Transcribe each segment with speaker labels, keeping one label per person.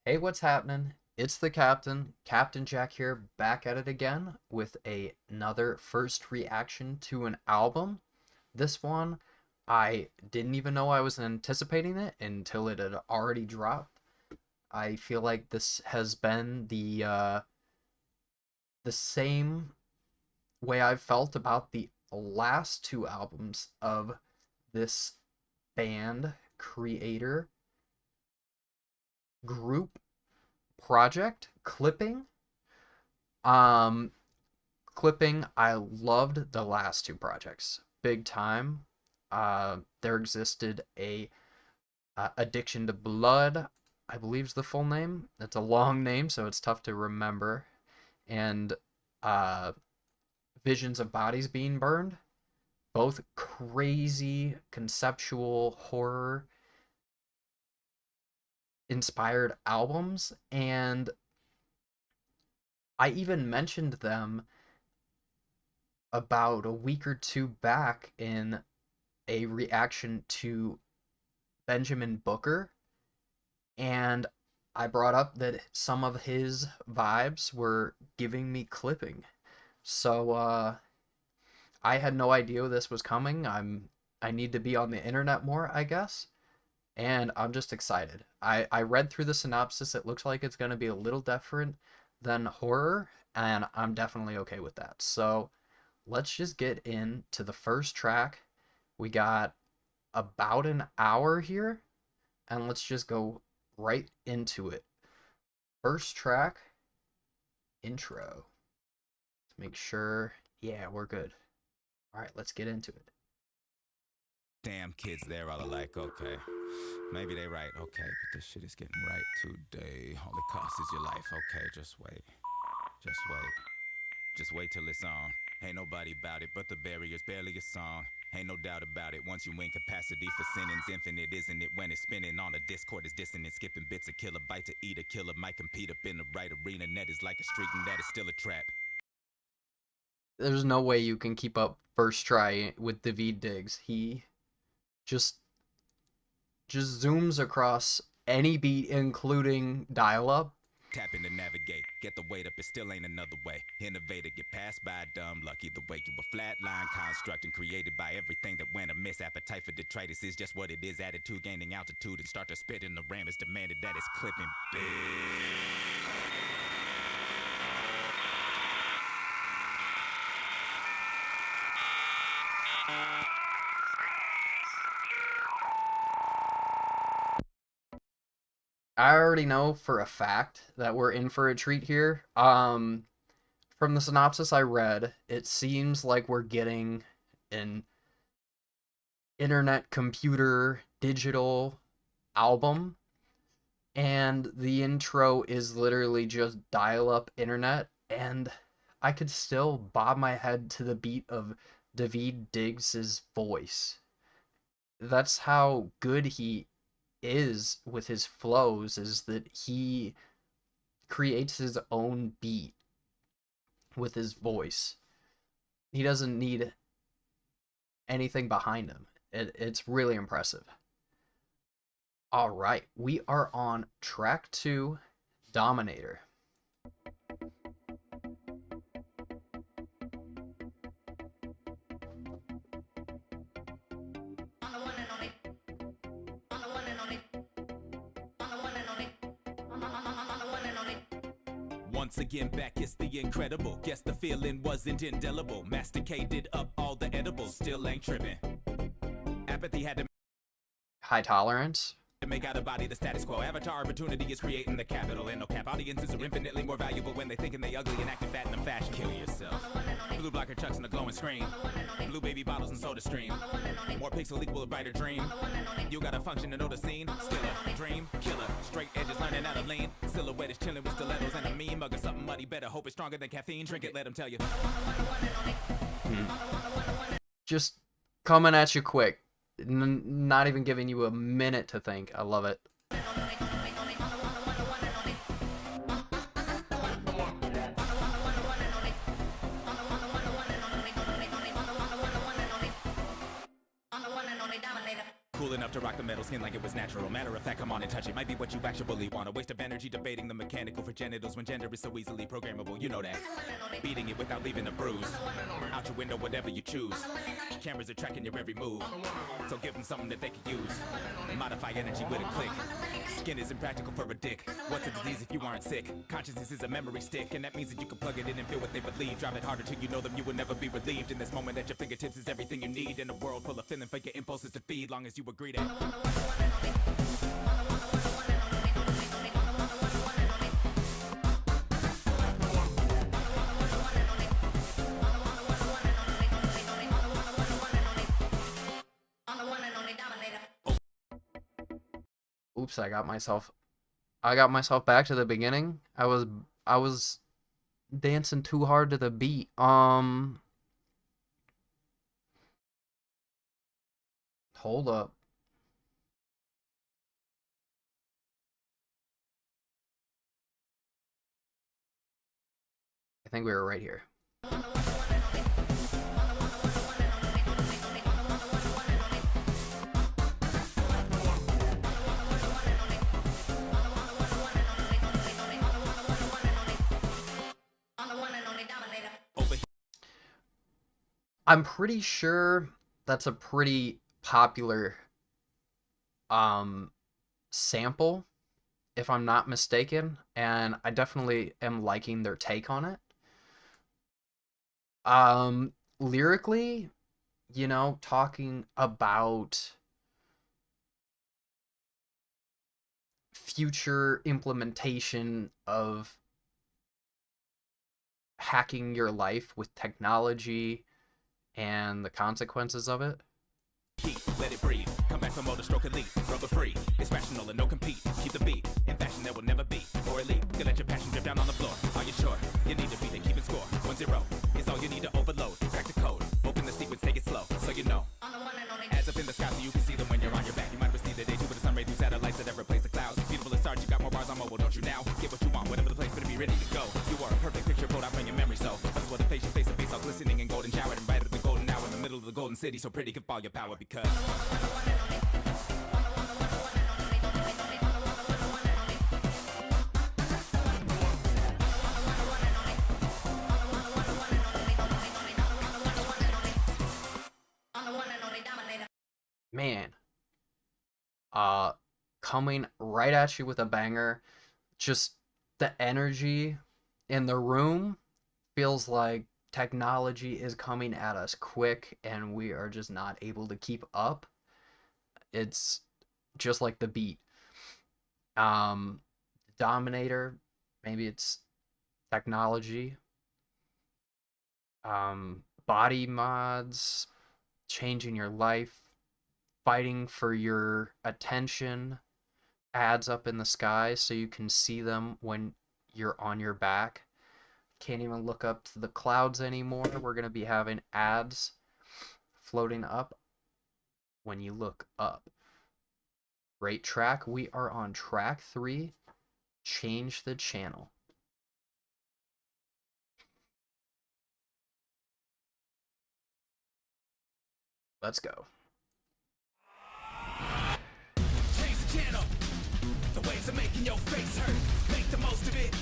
Speaker 1: Hey, what's happening? It's the Captain, Captain Jack here, back at it again with another first reaction to an album. This one, I didn't even know I was anticipating it until it had already dropped. I feel like this has been the same way I've felt about the last two albums of this band, creator, group, project, clipping. Um, Clipping, I loved the last two projects big time. There existed a Addiction to Blood, I believe is the full name. It's a long name, so it's tough to remember. And uh, Visions of Bodies Being Burned, both crazy conceptual horror inspired albums, and I even mentioned them about a week or two back in a reaction to Benjamin Booker, and I brought up that some of his vibes were giving me clipping. So I had no idea this was coming. I need to be on the internet more, I guess. And I'm just excited. I read through the synopsis. It looks like it's going to be a little different than horror, and I'm definitely okay with that. So let's just get into the first track. We got about an hour here, and let's just go right into it. First track, intro. Let's make sure, yeah, we're good. All right, let's get into it.
Speaker 2: Damn kids there all alike, okay. Maybe they right, okay, but this shit is getting right today. All it costs is your life, okay, just wait. Just wait. Just wait till it's on. Ain't nobody about it, but the barrier's barely a song. Ain't no doubt about it, once you win capacity for sinning's infinite, isn't it? When it's spinning on a discord is dissonant, skipping bits a kilobyte to eat a killer might compete up in the right arena. Net is like a streak and that is still a trap.
Speaker 1: There's no way you can keep up first try with David Diggs. He just zooms across any beat, including dial-up.
Speaker 2: Tapping to navigate, get the weight up, it still ain't another way. Innovator, get passed by dumb luck. Either way, you a flatline construct and created by everything that went amiss. Appetite for detritus is just what it is. Attitude gaining altitude and start to spit in the ram is demanded that it's clipping big.
Speaker 1: I already know for a fact that we're in for a treat here. From the synopsis I read, it seems like we're getting an internet computer digital album, and the intro is literally just dial up internet, and I could still bob my head to the beat of David Diggs's voice. That's how good he is with his flows, is that he creates his own beat with his voice. He doesn't need anything behind him. It's really impressive. All right, we are on track 2, Dominator.
Speaker 2: Once again back, it's the incredible. Guess the feeling wasn't indelible. Masticated up all the edibles, still ain't tripping. Apathy had to
Speaker 1: High tolerance.
Speaker 2: make out of body the status quo. Avatar opportunity is creating the capital. And no cap, audiences are infinitely more valuable when they thinking they ugly and acting fat in a fashion. Kill yourself. Blue blocker chucks and a glowing screen. Blue baby bottles and soda stream. More pixel equal a brighter dream. You gotta function to know the scene. Still a dream killer. Straight edges learning how to lean. Silhouette is chilling with stilettos and a meme. Mug or something muddy. Better hope it's stronger than caffeine. Drink it, let them tell you.
Speaker 1: Just coming at you quick. Not even giving you a minute to think. I love it.
Speaker 2: Cool Cool enough to rock the metal skin like it was natural. Matter of fact, come on and touch it. Might be what you actually want. A waste of energy debating the mechanical for genitals when gender is so easily programmable. You know that. Beating it without leaving a bruise. Out your window, whatever you choose. Cameras are tracking your every move. So give them something that they can use. Modify energy with a click. Skin is impractical for a dick. What's a disease if you aren't sick? Consciousness is a memory stick, and that means that you can plug it in and feel what they believe. Drive it harder till you know them, you will never be relieved. In this moment at your fingertips is everything you need. In a world full of feeling for your impulses to feed. Long as you agree that.
Speaker 1: Oops, I got myself back to the beginning. I was dancing too hard to the beat. Hold up. I think we were right here. I'm pretty sure that's a pretty popular sample, if I'm not mistaken, and I definitely am liking their take on it. Lyrically, you know, talking about future implementation of hacking your life with technology and the consequences of it.
Speaker 2: Let it breathe. Come back from motor stroke elite. Rubber free. It's rational and no compete. Keep the beat. In fashion there will never be. Or elite. You let your passion drip down on the floor. Are you sure? You need to beat and keep it score. 1-0 is all you need to overload. Crack the code. Open the sequence, take it slow. So you know. Ads up in the sky so you can see them when you're on your back. You might receive the day too with the sun ray through satellites that ever place the clouds. Beautiful as stars, you got more bars on mobile, don't you now? Get what you want, whatever the place, better be ready to go. You are a perfect picture, pulled out from your memory, so that's what the face to face all glistening and golden showered and bright at the golden hour in the middle of the golden city, so pretty give all your power because.
Speaker 1: Man, coming right at you with a banger. Just the energy in the room feels like technology is coming at us quick and we are just not able to keep up. It's just like the beat. Dominator, maybe it's technology. Body mods, changing your life, fighting for your attention, ads up in the sky so you can see them when you're on your back. Can't even look up to the clouds anymore. We're going to be having ads floating up when you look up. Great track. We are on track 3. Change the channel. Let's go.
Speaker 2: Change the channel. The waves are making your face hurt. Make the most of it.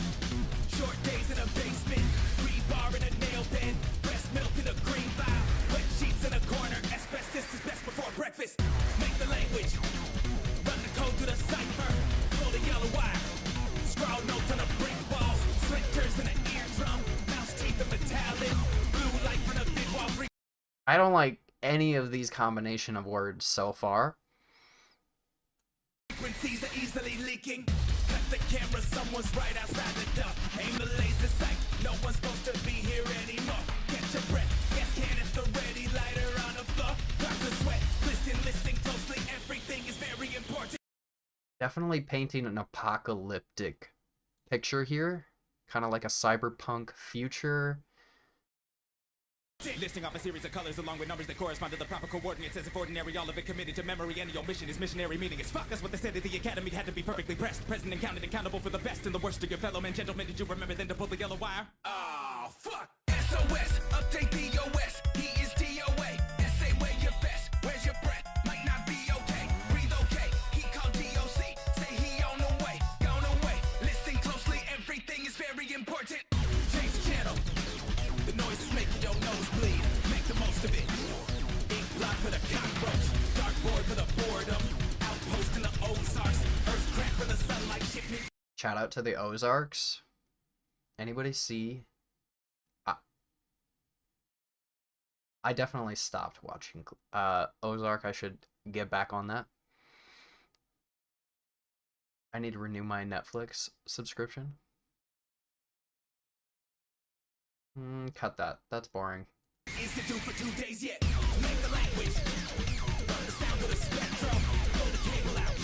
Speaker 2: Short days in a basement. Rebar in a nail pen. Breast milk in a green vial. Wet sheets in a corner. Asbestos is best before breakfast. Make the language. Run the code through the cipher. Pull the yellow wire. Scrawl notes on a brick wall. Splinters in an eardrum. Mouse teeth of metallic. Blue light from a big wall.
Speaker 1: I don't like any of these combination of words so far.
Speaker 2: Frequencies are easily leaking. Cut the camera, someone's right outside the door. Aim the laser sight, no one's supposed to be here anymore. Catch your breath, gas can at the ready, lighter on the floor. Drops of sweat, listen closely, everything is very important.
Speaker 1: Definitely painting an apocalyptic picture here. Kind of like a cyberpunk future.
Speaker 2: Listing off a series of colors along with numbers that correspond to the proper coordinates. As if ordinary, all of it committed to memory, and your mission is missionary, meaning it's fuck. That's what they said at the academy. Had to be perfectly pressed, present and counted, accountable for the best and the worst of your fellow men. Gentlemen, did you remember then to pull the yellow wire? Oh, fuck. SOS, update DOS. He is DOA. Say where your best, where's your breath? Might not be okay.
Speaker 1: Shout out to the Ozarks. Anybody see? I definitely stopped watching Ozark. I should get back on that. I need to renew my Netflix subscription. Cut that. That's boring.
Speaker 2: Institute for 2 days yet. Make the language. The sound of the spectrum. Pull the cable out.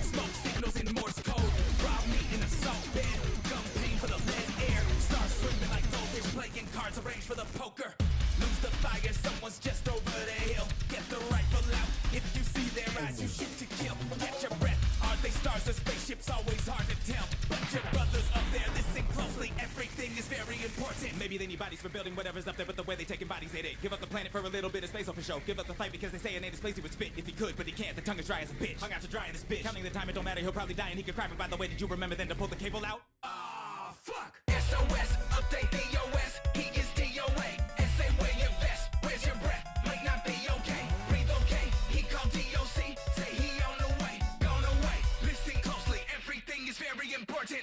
Speaker 2: Smoke signals in Morse code. Rob me in a salt bed. Gum pain for the lead air. Start swimming like goldfish. Playing cards arranged for the poker. Lose the fire. Someone's just over the hill. Get the rifle out. If you see their eyes, you shoot to kill. Catch your breath. Are they stars or spaceships? Always hard to tell. But your brothers up there, listen closely. Everything is very important. Maybe they need bodies for building whatever's up there, but the way they taking bodies, they did. Give up the planet for a little bit of space, for show. Give up the fight because they say a native place he would spit if he could, but he can't. The tongue is dry as a bitch. Hung out to dry in this bitch. Counting the time, it don't matter. He'll probably die and he could cry. But by the way, did you remember then to pull the cable out? Ah, fuck. SOS, update the OS. He is DOA. And say where your vest. Where's your breath? Might not be okay. Breathe okay. He called DOC. Say he on the way. Gone away. Listen closely. Everything is very important.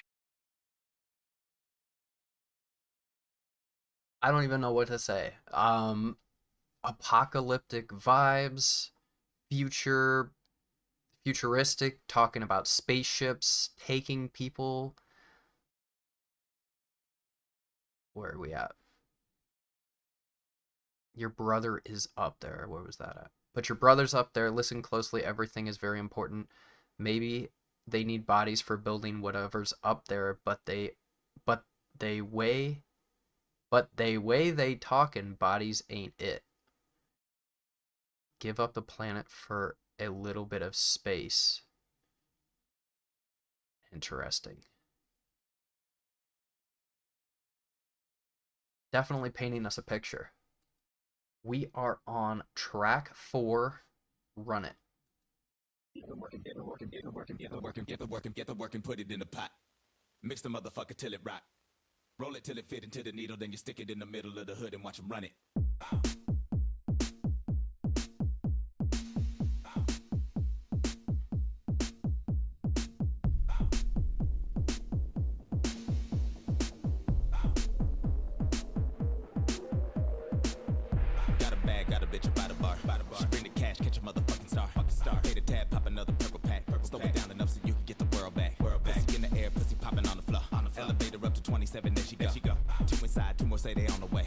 Speaker 1: I don't even know what to say. Apocalyptic vibes, futuristic, talking about spaceships, taking people. Where are we at? Your brother is up there. Where was that at? But your brother's up there. Listen closely. Everything is very important. Maybe they need bodies for building whatever's up there, but they way they talkin', bodies ain't it. Give up the planet for a little bit of space. Interesting. Definitely painting us a picture. We are on track 4. Run it.
Speaker 2: Get the work and put it in the pot. Mix the motherfucker till it rock. Roll it till it fit into the needle, then you stick it in the middle of the hood and watch them run it. Got a bag, got a bitch about a bar. She bring the cash, catch a motherfucking star. Pay the tab, pop another purple pack. Slow it down enough so you can get the world back. Pussy in the air, pussy popping on the floor. Elevator up to 27, there she go. 2 inside, 2 more say they on the way.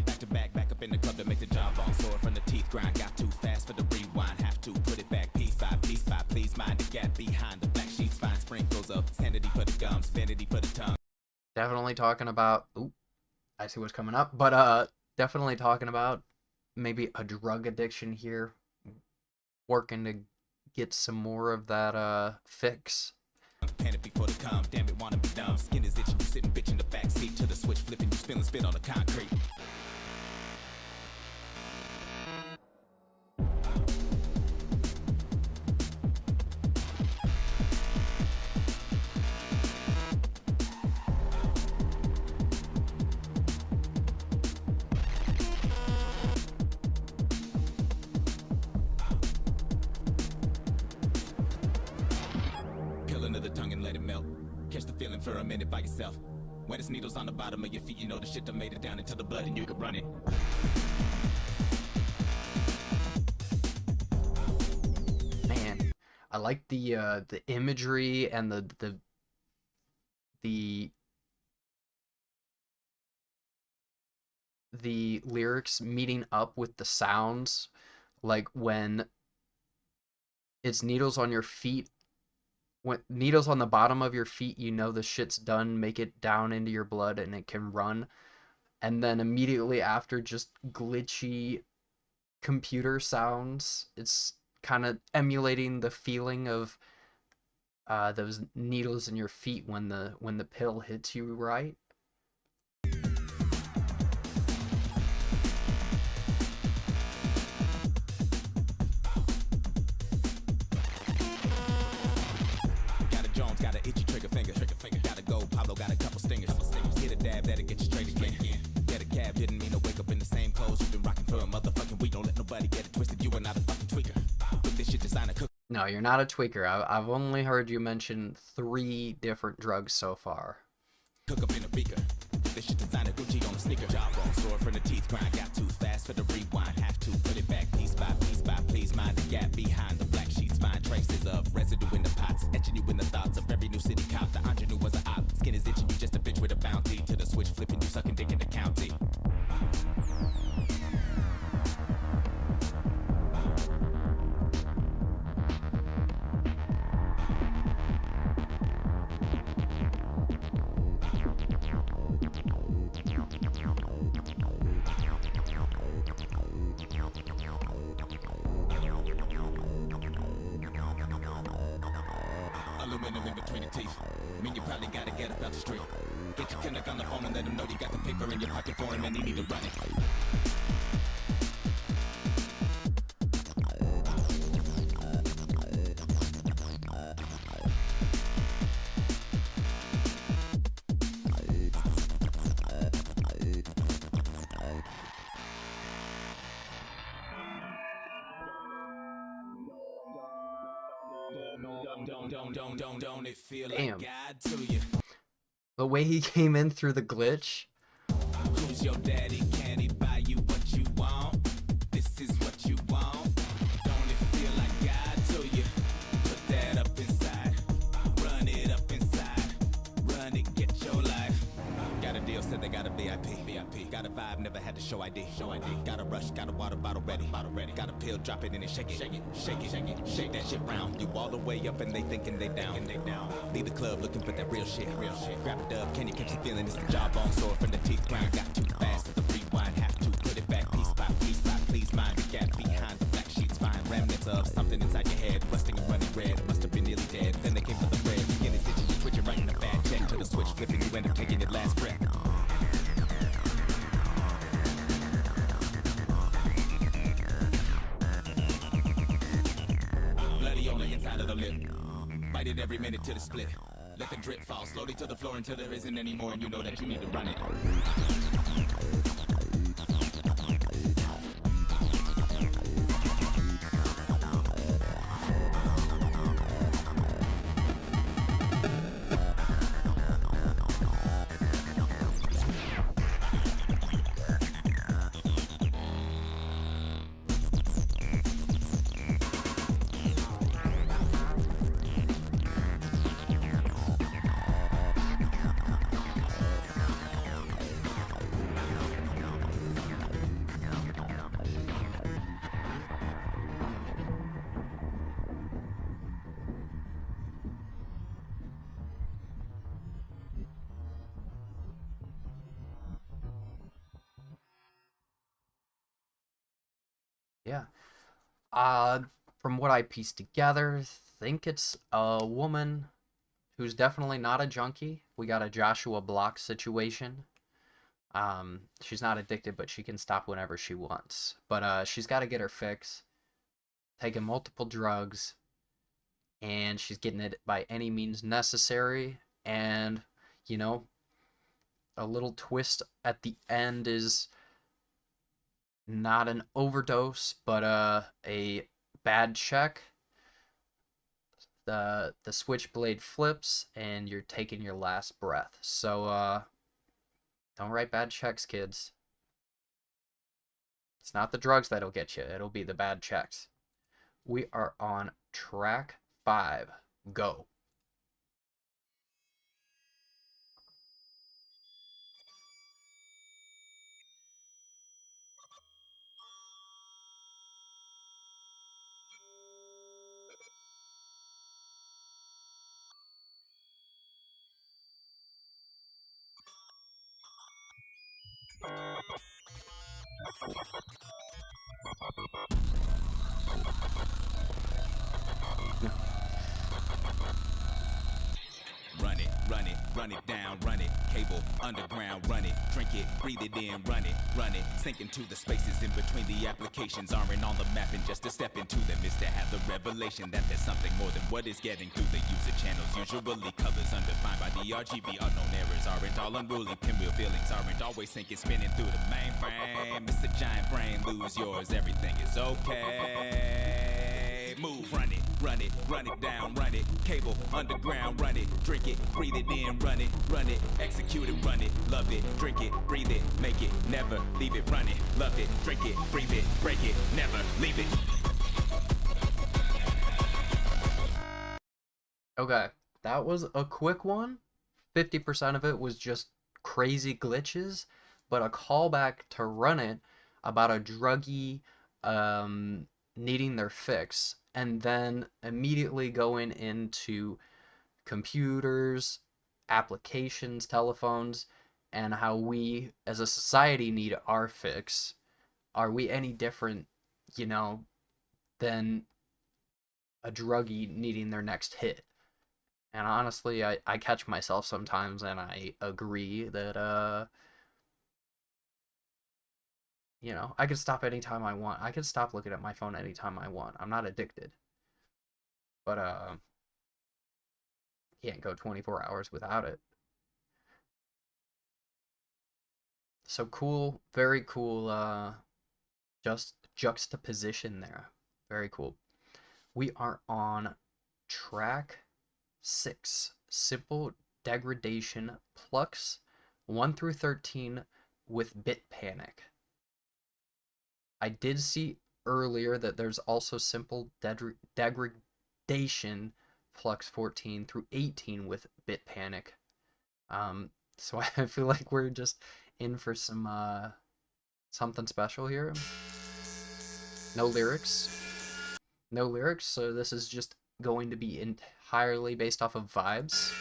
Speaker 2: Back to back up in the club to make the job on. Sword from the teeth grind, got too fast for the rewind. Have to put it back, piece by piece. Please mind the gap behind the black sheets. Fine sprinkles of sanity for the gums, vanity for the tongue.
Speaker 1: Definitely talking about. Ooh, I see what's coming up, but definitely talking about maybe a drug addiction here. Working to get some more of that fix.
Speaker 2: Panic before the come, damn it, wanna be dumb. Skin is itching, you sitting bitch in the back seat to the switch, flipping, you spilling spit on the concrete. Let it melt. Catch the feeling for a minute by yourself. When it's needles on the bottom of your feet, you know the shit done made it down into the blood and you can run it.
Speaker 1: Man, I like the imagery and the lyrics meeting up with the sounds, like when it's needles on your feet. When needles on the bottom of your feet, you know the shit's done. Make it down into your blood and it can run. And then immediately after, just glitchy computer sounds. It's kind of emulating the feeling of those needles in your feet when the pill hits you right.
Speaker 2: Got an itchy trigger finger. Gotta go, Pablo got a couple stingers. Hit a dab, that'll get you straight again. Get a cab, didn't mean to wake up in the same clothes. You've been rocking for a motherfucking week. Don't let nobody get it twisted. You are not a fucking tweaker. Put this shit designer cook.
Speaker 1: No, No, you're not a tweaker. I've only heard you mention 3 different drugs so far.
Speaker 2: Cook up in a beaker. This shit designer Gucci on a sneaker. Jawbone sore from the teeth grind. Got too fast for the rewind. Have to put it back piece by piece by please. Mind the gap behind the black sheets. Find traces of residue in the pots. Etching you in the thoughts of every new city cop. The ingenue was a op. Skin is itching you just a bitch with a bounty. To the switch flipping you sucking dick in the county. Aluminum in between the teeth. Mean you probably gotta get up out the street. Get your connect on the phone and let him know you got the paper in your pocket for him and he need to run it. Don't it feel
Speaker 1: Damn.
Speaker 2: like God to you?
Speaker 1: The way he came in through the glitch.
Speaker 2: Who's your daddy? Can he buy you what you want? This is what you want. Don't it feel like God to you? Put that up inside. Run it up inside. Run it, get your life. Got a deal, said they got a VIP. Got a vibe, never had to show ID. Got a rush, got a water bottle ready. Got a pill, drop it and then shake it. Shake that shit round. You all the way up and they thinking they down. Leave the club looking for that real shit. Grab a dub, can you catch the feeling? It's the jawbone sore from the teeth grind. Got too fast for the rewind. Have to put it back piece by piece by please. Mind the gap behind the black sheets. Find remnants of something inside your head. Rusting and running red. Must have been nearly dead. Then they came for the bread. Skin is itching, you twitching right in the bad check. To the switch flipping, you end up taking your last breath. Bloody on the inside of the lip. Bite it every minute till it's split. Let the drip fall slowly to the floor until there isn't any more and you know that you need to run it.
Speaker 1: Yeah. From what I pieced together, think it's a woman who's definitely not a junkie. We got a Joshua Block situation. She's not addicted, but she can stop whenever she wants. But she's got to get her fix, taking multiple drugs, and she's getting it by any means necessary. And, you know, a little twist at the end is not an overdose, but a bad check. The switchblade flips, and you're taking your last breath. So don't write bad checks, kids. It's not the drugs that'll get you. It'll be the bad checks. We are on track 5. Go.
Speaker 2: Run it down, run it, cable, underground, run it, drink it, breathe it in, run it, sink into the spaces in between the applications, aren't on the map, and just to step into them is to have the revelation that there's something more than what is getting through the user channels, usually colors undefined by the RGB, unknown errors aren't all unruly, pinwheel feelings aren't always sinking, spinning through the mainframe, it's a giant brain, lose yours, everything is okay. it, move, run it down, run it, cable, underground, run it, drink it, breathe it in, run it, execute it, run it, love it, drink it, breathe it, make it, never leave it, run it, love it, drink it, breathe it, break it, never leave it.
Speaker 1: Okay, that was a quick one. 50% of it was just crazy glitches, but a callback to Run It about a druggie needing their fix, and then immediately going into computers, applications, telephones, and how we as a society need our fix. Are we any different, you know, than a druggie needing their next hit? And honestly, I catch myself sometimes and I agree that, you know, I can stop anytime I want. I can stop looking at my phone anytime I want. I'm not addicted. But, can't go 24 hours without it. So cool, very cool, just juxtaposition there. Very cool. We are on track 6, Simple Degradation Plucks 1 through 13 with Bit Panic. I did see earlier that there's also Simple Degradation Plucks 14 through 18 with Bit Panic. So I feel like we're just in for some something special here. No lyrics. No lyrics, so this is just going to be entirely based off of vibes.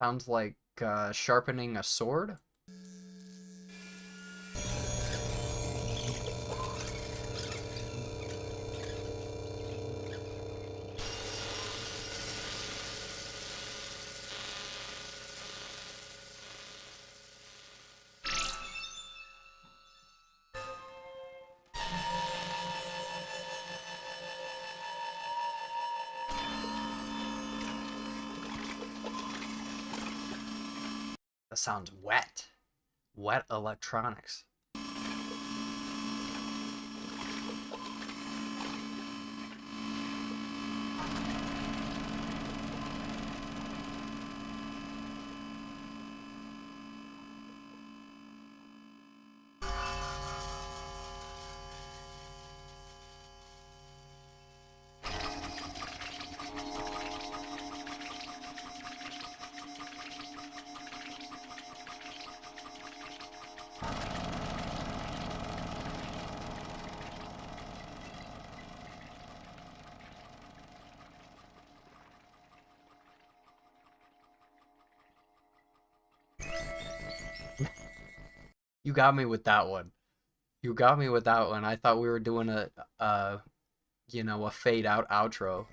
Speaker 1: Sounds like sharpening a sword. That sounds wet. Wet electronics. You got me with that one. You got me with that one. I thought we were doing a you know, a fade out outro.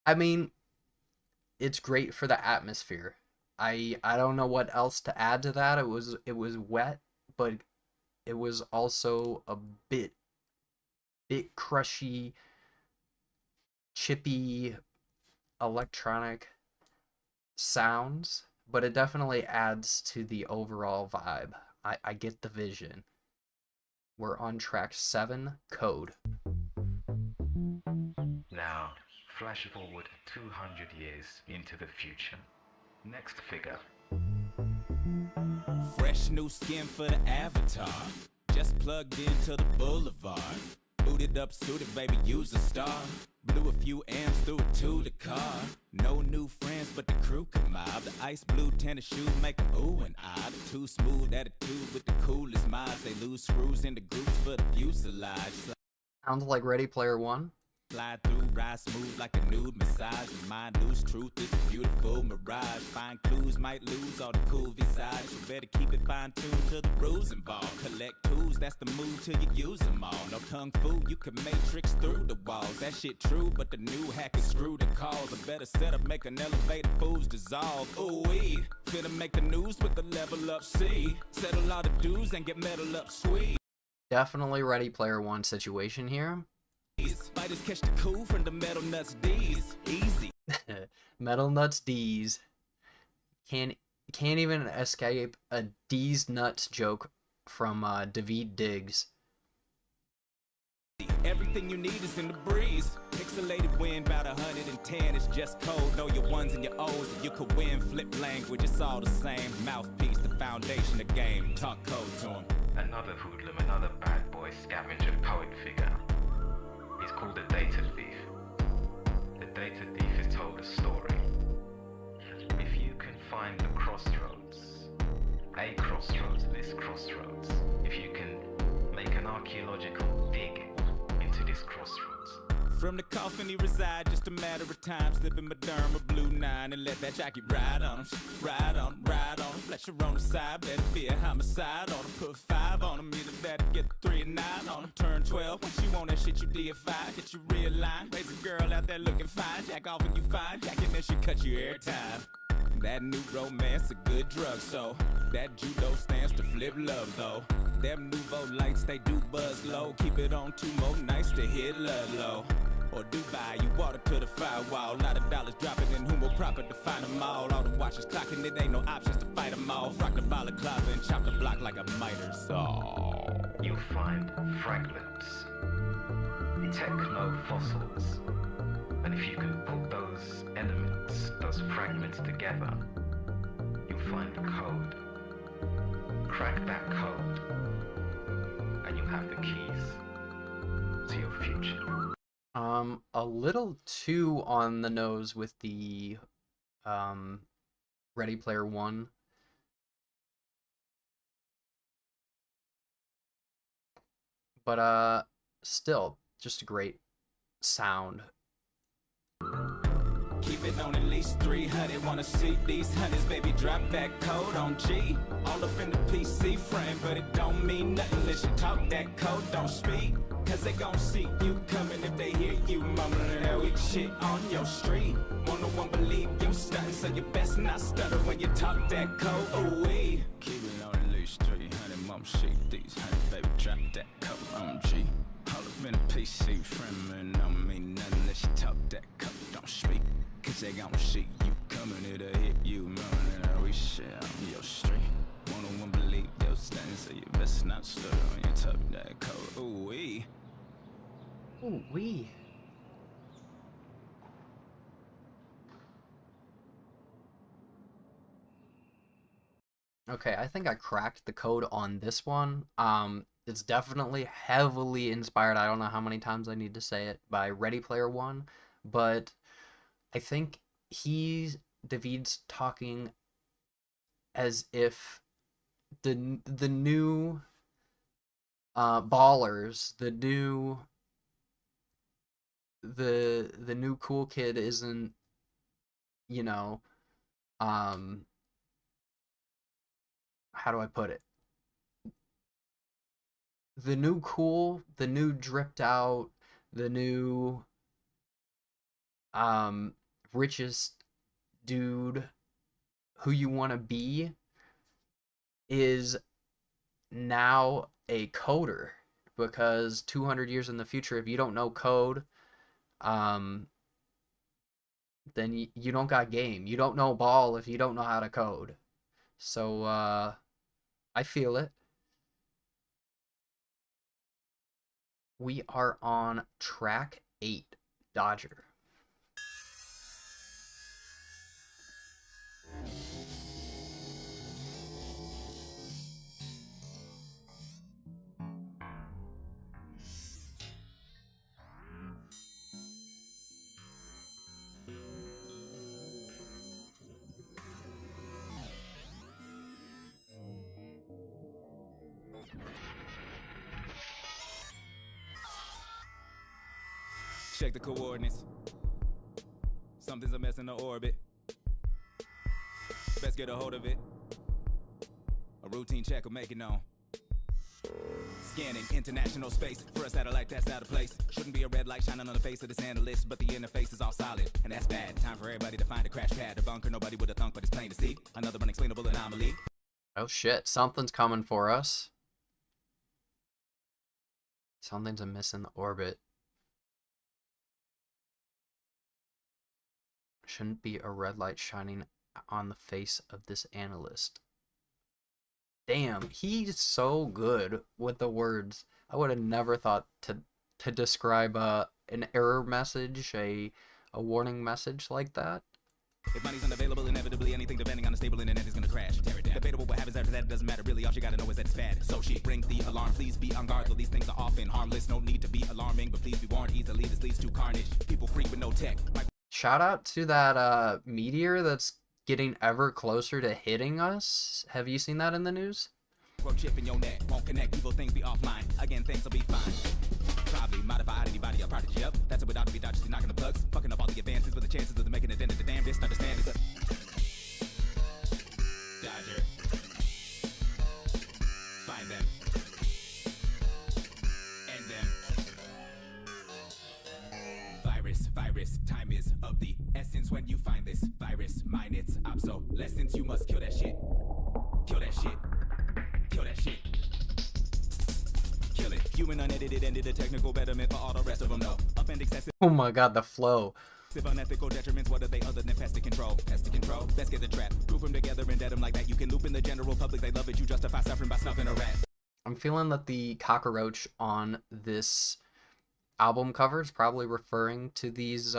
Speaker 1: I mean, it's great for the atmosphere. I don't know what else to add to that. It was wet, but it was also a bit crushy, chippy electronic sounds, but it definitely adds to the overall vibe. I get the vision. We're on track 7, Code.
Speaker 3: Now, flash forward 200 years into the future. Next figure.
Speaker 2: Fresh new skin for the avatar. Just plugged into the boulevard. Booted up, suited, baby, use a star. Blew a few amps through it to the car. No new friends, but the crew can mob. The ice blue tennis shoes make a ooh and ah. The too smooth attitude with the coolest mods. They lose screws into groups for the fuselage.
Speaker 1: Sounds like Ready Player One.
Speaker 2: Fly through, ride smooth like a nude massage. Your mind loose, truth is a beautiful mirage. Find clues, might lose all the cool visage. You better keep it fine-tuned to the rules involved. Collect tools, that's the move till you use them all. No kung fu, you can matrix through the walls. That shit true, but the new hack is screw the cause. A better setup, make an elevator, fools dissolve. Ooh-wee, finna make the news with the level up C. Settle all the dues and get metal up sweet.
Speaker 1: Definitely Ready Player One situation here.
Speaker 2: Spiders catch the cool from the metal nuts D's. Easy.
Speaker 1: Metal Nuts D's. Can't even escape a D's nuts joke from David Diggs.
Speaker 2: Everything you need is in the breeze. Pixelated wind about 110. It's just cold. Know your ones and your O's, and you could win. Flip language, it's all the same. Mouthpiece, the foundation of game. Talk code to him.
Speaker 3: Another hoodlum, another bad boy scavenger poet figure. He's called the data thief. The data thief is told a story. If you can find the crossroads, this crossroads, if you can make an archaeological dig into this crossroads.
Speaker 2: From the coffin he reside, just a matter of time. Slipping my derma blue 9 and let that jockey ride on him. Ride on him, ride on him. Fletcher on the side, better be a homicide on him. Put 5 on him, either that or get 3 and 9 on him. Turn 12, once you want that shit you DFI. Get you realigned, raise a girl out there looking fine. Jack off when you find, jack and then she cut you every time. That new romance a good drug, so that judo stands to flip love though. Them nouveau lights, they do buzz low. Keep it on 2 more nights to hit low. Or Dubai, you water to the firewall. Lot of dollars dropping in whom will proper to find them all. All the watches clocking, it ain't no options to fight them all. Rock the balaclava and chop the block like a miter saw.
Speaker 3: You'll find fragments, techno-fossils, and if you can put those elements, those fragments together, you'll find the code. Crack that code, and you'll have the keys to your future.
Speaker 1: A little too on the nose with the Ready Player One. But still, just a great sound.
Speaker 2: Keep it on at least 300. Wanna see these hundreds, baby, drop that code on G. All up in the PC frame, but it don't mean nothing unless you talk that code, don't speak. Cause they gon' see you coming if they hear you mumbling that weak shit on your street. One believe you stunting, so you best not stutter when you talk that code. Ooh-wee. Keep it on at least 300. Mom, shake these 100, baby, drop that code on G. All up in the PC frame, and don't mean nothing unless you talk that code, don't speak. Cause they gon' see you coming, it'll hit you, mumbling that weak shit on your street. One believe your stunting, so you best not stutter when you talk that code. Ooh-wee.
Speaker 1: Ooh wee. Okay, I think I cracked the code on this one. It's definitely heavily inspired. I don't know how many times I need to say it, by Ready Player One, but I think David's talking as if the new ballers, the new cool kid isn't, you know, how do I put it? The new cool, the new dripped out, the new richest dude who you want to be is now a coder, because 200 years in the future, if you don't know code, then you don't got game. You don't know ball if you don't know how to code. So I feel it. We are on track 8, Dodger.
Speaker 2: Check the coordinates. Something's a mess in the orbit. Best get a hold of it. A routine check will make it known. Scanning international space for a satellite that's out of place. Shouldn't be a red light shining on the face of this analyst, but the interface is all solid, and that's bad. Time for everybody to find a crash pad, a bunker nobody would have thunk, but it's plain to see. Another unexplainable anomaly.
Speaker 1: Oh shit, something's coming for us. Something's amiss in the orbit. Shouldn't be a red light shining on the face of this analyst. Damn, he's so good with the words. I would have never thought to describe an error message, a warning message like that.
Speaker 2: If money's unavailable, inevitably anything depending on the stable internet is gonna crash. Tear it down. Debatable what happens after that, it doesn't matter really. All you gotta know is that it's bad. So she ring the alarm, please be on guard. Though these things are often harmless, no need to be alarming, but please be warned easily. This leads to carnage. People free with no tech.
Speaker 1: Shout out to that meteor that's getting ever closer to hitting us. Have you seen that in the news?
Speaker 2: Chip in your neck won't connect. Evil things be offline. Again, things will be fine. Probably modify anybody, a prodigy up. That's what ought to be dodged, knocking the plugs. Fucking up all the advances with the chances of them making it into the damnedest. Understand it's a Dodger. Find them. End them. Virus, time is of the essence when you find this virus. Mine its obsolescence. You must kill that shit. Kill that shit. Kill that shit. Kill it. Human unedited ended a technical betterment for all the rest of them, no. Appendix excessive.
Speaker 1: Oh my god, the flow.
Speaker 2: Unethical detriments, what are they other than pest to control? Pest to control? Best get the trap. Group them together and dead them like that. You can loop in the general public, they love it. You justify suffering by snuffing a rat.
Speaker 1: I'm feeling that the cockroach on this album cover is probably referring to these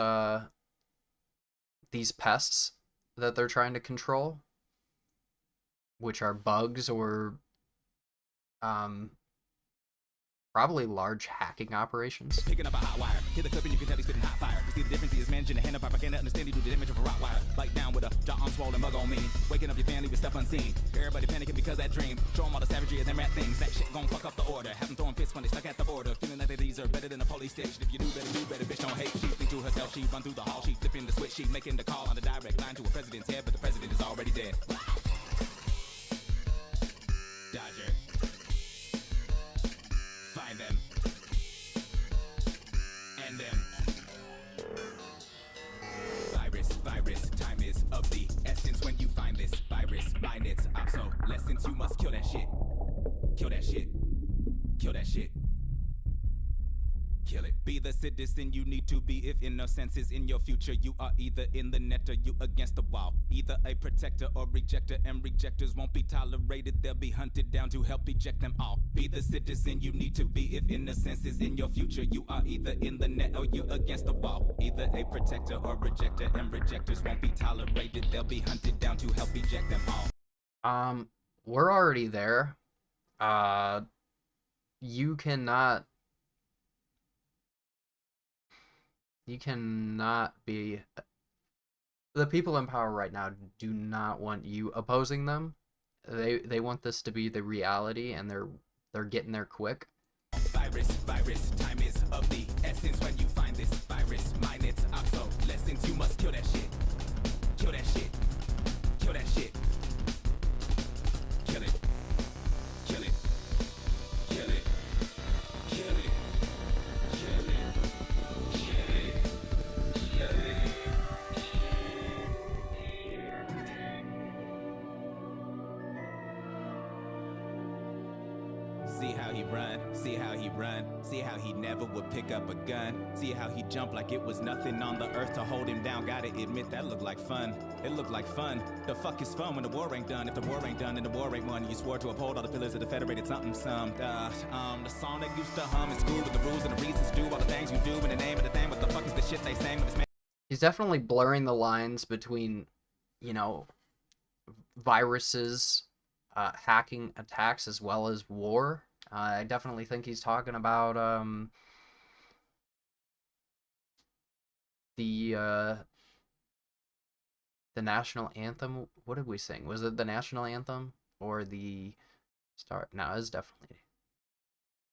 Speaker 1: pests that they're trying to control, which are bugs or probably large hacking operations.
Speaker 2: Picking up a hot wire. Hit the clip and you can tell he's spitting hot fire. You see the difference he is managing a hand of propaganda. Understand he do the image of a Rottweiler. Bite down with a jaw on swollen mug on me. Waking up your family with stuff unseen. Everybody panicking because that dream. Show them all the savagery of them rat things. That shit gon' fuck up the order. Have them throwing fists when they stuck at the border. Feeling like they deserve better than a police station. If you do better, bitch don't hate. She think to herself, she run through the hall. She flipping the switch, she making the call on the direct line to a president's head, but the president is already dead. Dodger. Find them. End them. Virus, time is of the essence when you find this virus. Mine its obsolescence. You must kill that shit. Kill that shit. Kill that shit. Kill it. Be the citizen you need to be if innocence is in your future. You are either in the net or you against the wall. Either a protector or rejector, and rejectors won't be tolerated. They'll be hunted down to help eject them all. Be the citizen you need to be if innocence is in your future. You are either in the net or you against the wall. Either a protector or rejector, and rejectors won't be tolerated. They'll be hunted down to help eject them all.
Speaker 1: We're already there. You cannot be... The people in power right now do not want you opposing them. They want this to be the reality, and they're getting there quick.
Speaker 2: Virus, time is of the essence when you find this virus. Mine its obsolescence. You must kill that shit. Kill that shit. Kill that shit. Kill it. Kill it. Kill it. Kill it. Kill it. Kill it. Kill it. See how he run, see how he run, see how he never would pick up a gun. See how he jumped like it was nothing on the earth to hold him down. Gotta admit that looked like fun. It looked like fun. The fuck is fun when the war ain't done? If the war ain't done and the war ain't won, you swore to uphold all the pillars of the federated something some. The song that used to hum in school with the rules and the reasons do all the things you do in the name of the thing. What the fuck is the shit they sang when it's made?
Speaker 1: He's definitely blurring the lines between, viruses, hacking attacks, as well as war. I definitely think he's talking about the national anthem. What did we sing? Was it the national anthem or the start? No, it was definitely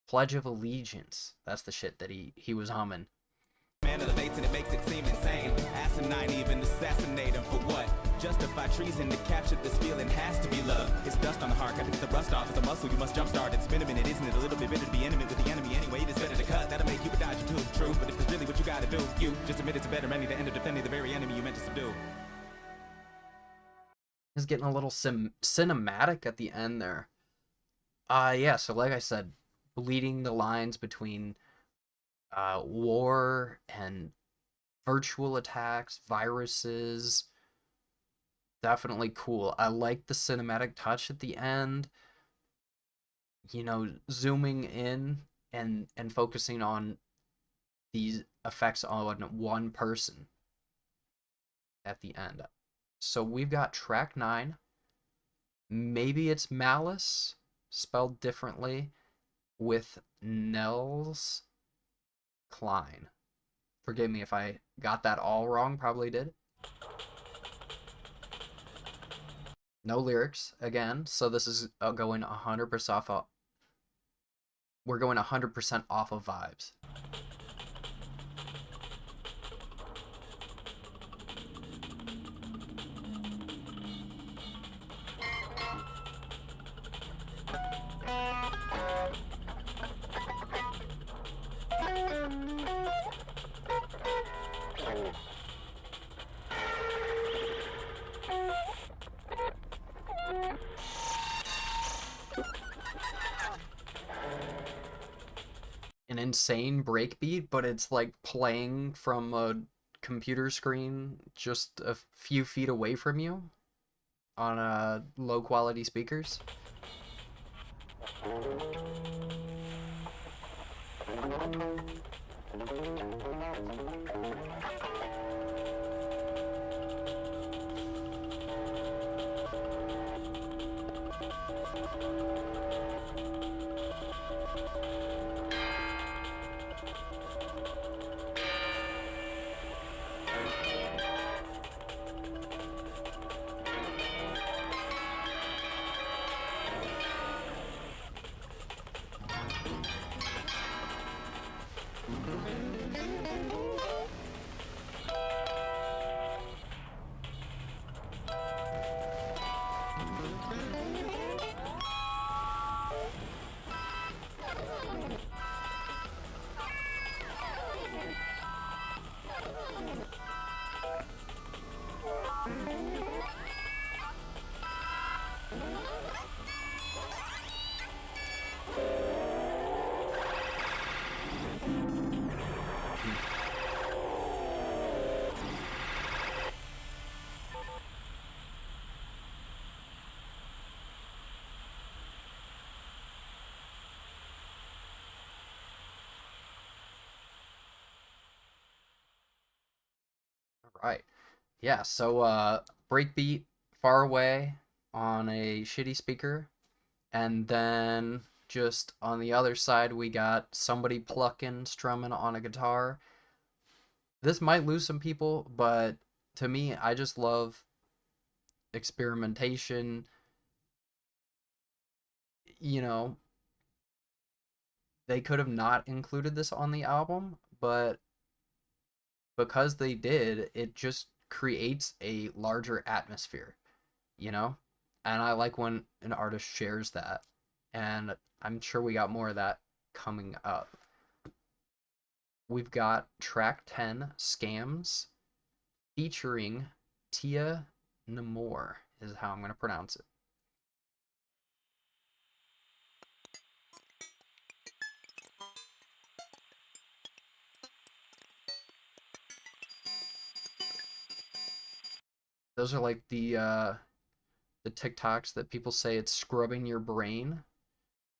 Speaker 1: Pledge of Allegiance. That's the shit that he was humming.
Speaker 2: man elevates and it makes it seem insane. Asinine, even assassinate him for what? Justify treason to capture this feeling has to be love. It's dust on the heart, gotta get the rust off. It's a muscle you must jumpstart. It's been a minute, isn't it? A little bit bitter to be intimate with the enemy anyway. It's better to cut, that'll make you a dodger too. True, but if it's really what you gotta do, you just admit it's a better enemy to end up defending the very enemy you meant to subdue.
Speaker 1: It's getting a little cinematic at the end there. Yeah, so like I said, bleeding the lines between war and virtual attacks, viruses. Definitely cool. I like the cinematic touch at the end. You know, zooming in and focusing on these effects on one person at the end. So we've got track 9. Maybe it's Malice, spelled differently, with Nels Klein. Forgive me if I got that all wrong, probably did. No lyrics, again, so this is going 100% off of... We're going 100% off of vibes. An insane breakbeat, but it's like playing from a computer screen just a few feet away from you on low quality speakers. Right. Yeah, so breakbeat far away on a shitty speaker, and then just on the other side we got somebody plucking, strumming on a guitar. This might lose some people, but to me, I just love experimentation. You know, they could have not included this on the album, but because they did, it just creates a larger atmosphere, you know? And I like when an artist shares that. And I'm sure we got more of that coming up. We've got track 10, Scams, featuring Tia Namor, is how I'm going to pronounce it. Those are like the TikToks that people say it's scrubbing your brain.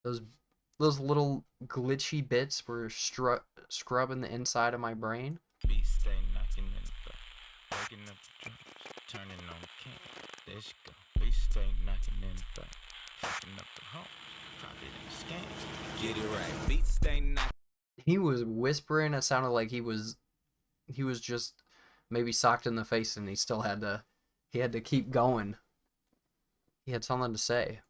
Speaker 1: Those little glitchy bits were scrubbing the inside of my brain.
Speaker 2: Stay knocking in the back, breaking up the drums, turning on the camera. There she go. Stay knocking in the back, fucking up the home, profit in the scams. Get it right. Beats stay knocking.
Speaker 1: He was whispering. It sounded like he was just maybe socked in the face, and he still had to keep going. He had something to say.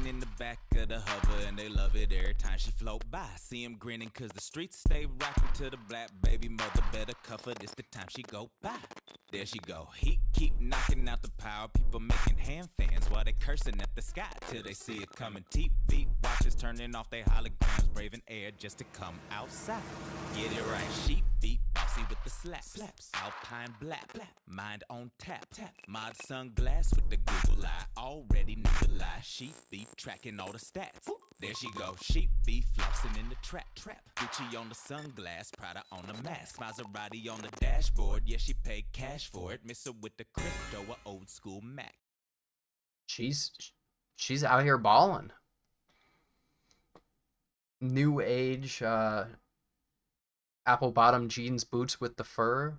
Speaker 2: In the back of the hover, and they love it every time line, she float by. See him grinning cause the streets stay rockin' to the black baby mother. Better cuff her, this the time she go by. There she go, heat keep knocking out the power. People making hand fans while they cursing at the sky till they see it coming. TV watchers turning off their holograms, braving air just to come outside. Get it right, sheep beat bossy with the slaps. Alpine black, mind on tap. Mod sunglass with the Google eye, already nigga lie. Sheep beat tracking all the stats. There she go, sheep beef flossing in the trap. Gucci on the sunglass, Prada on the mask, Maserati on the dashboard. Yeah, she paid cash for it. Miss her with the crypto, a old school Mac.
Speaker 1: She's out here balling. New age apple bottom jeans boots with the fur.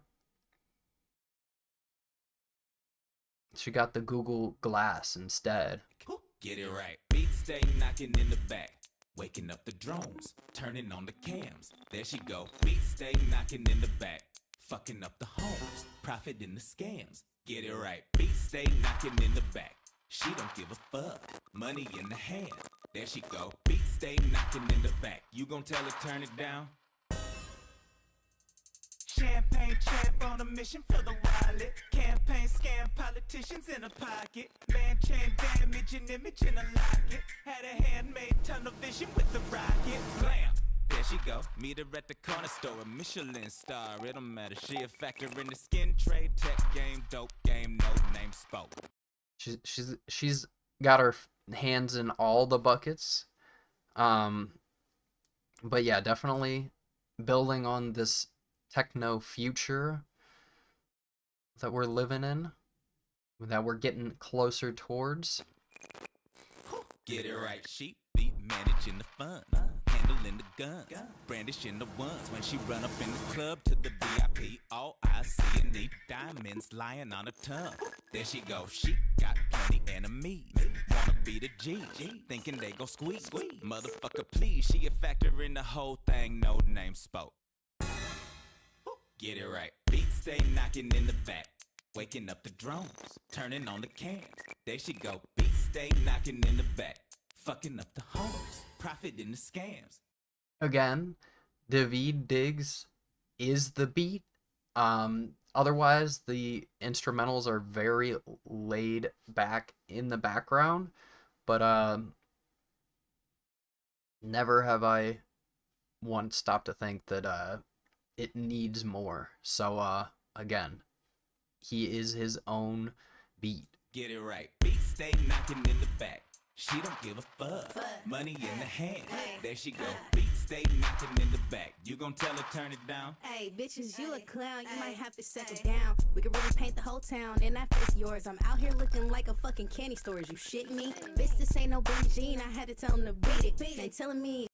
Speaker 1: She got the Google Glass instead.
Speaker 2: Get it right. Beats stay knocking in the back. Waking up the drones, turning on the cams. There she go. Beats stay knocking in the back. Fucking up the homes, profit in the scams. Get it right. Beats stay knocking in the back. She don't give a fuck. Money in the hand. There she go. Beats stay knocking in the back. You gon' tell her turn it down? Champagne champ on a mission for the wallet. Campaign scam politicians in a pocket. Man chain damage and image in a locket. Had a handmade tunnel vision with the rocket. Blam! There she go. Meet her at the corner store. A Michelin star. It don't matter. She a factor in the skin trade, tech game, dope game, no name spoke.
Speaker 1: She's got her hands in all the buckets. But yeah, definitely building on this techno future that we're living in, that we're getting closer towards.
Speaker 2: Get it right, sheep beat managing the fun, handling the guns, brandishing the ones. When she run up in the club to the VIP, all I see and need diamonds lying on her tongue. There she go, she got plenty enemies, wanna be the G, thinking they go squeeze. Motherfucker please, she a factor in the whole thing, no name spoke. Get it right, beats stay knocking in the back. Waking up the drones, turning on the cams. There she go, beats stay knocking in the back. Fucking up the homes, profit in the scams.
Speaker 1: Again, David Diggs is the beat. Otherwise, the instrumentals are very laid back in the background. But never have I once stopped to think that it needs more. So again, he is his own beat.
Speaker 2: Get it right, beats stay knocking in the back. She don't give a fuck. Money in the hand. There she go. Beats stay knocking in the back. You gon' tell her turn it down?
Speaker 4: Hey, bitches, you a clown. You might have to settle down. We could really paint the whole town, and that face yours. I'm out here looking like a fucking candy store. Is you shitting me? Bitch, this ain't no Billie Jean. I had to tell him to beat it. They telling me.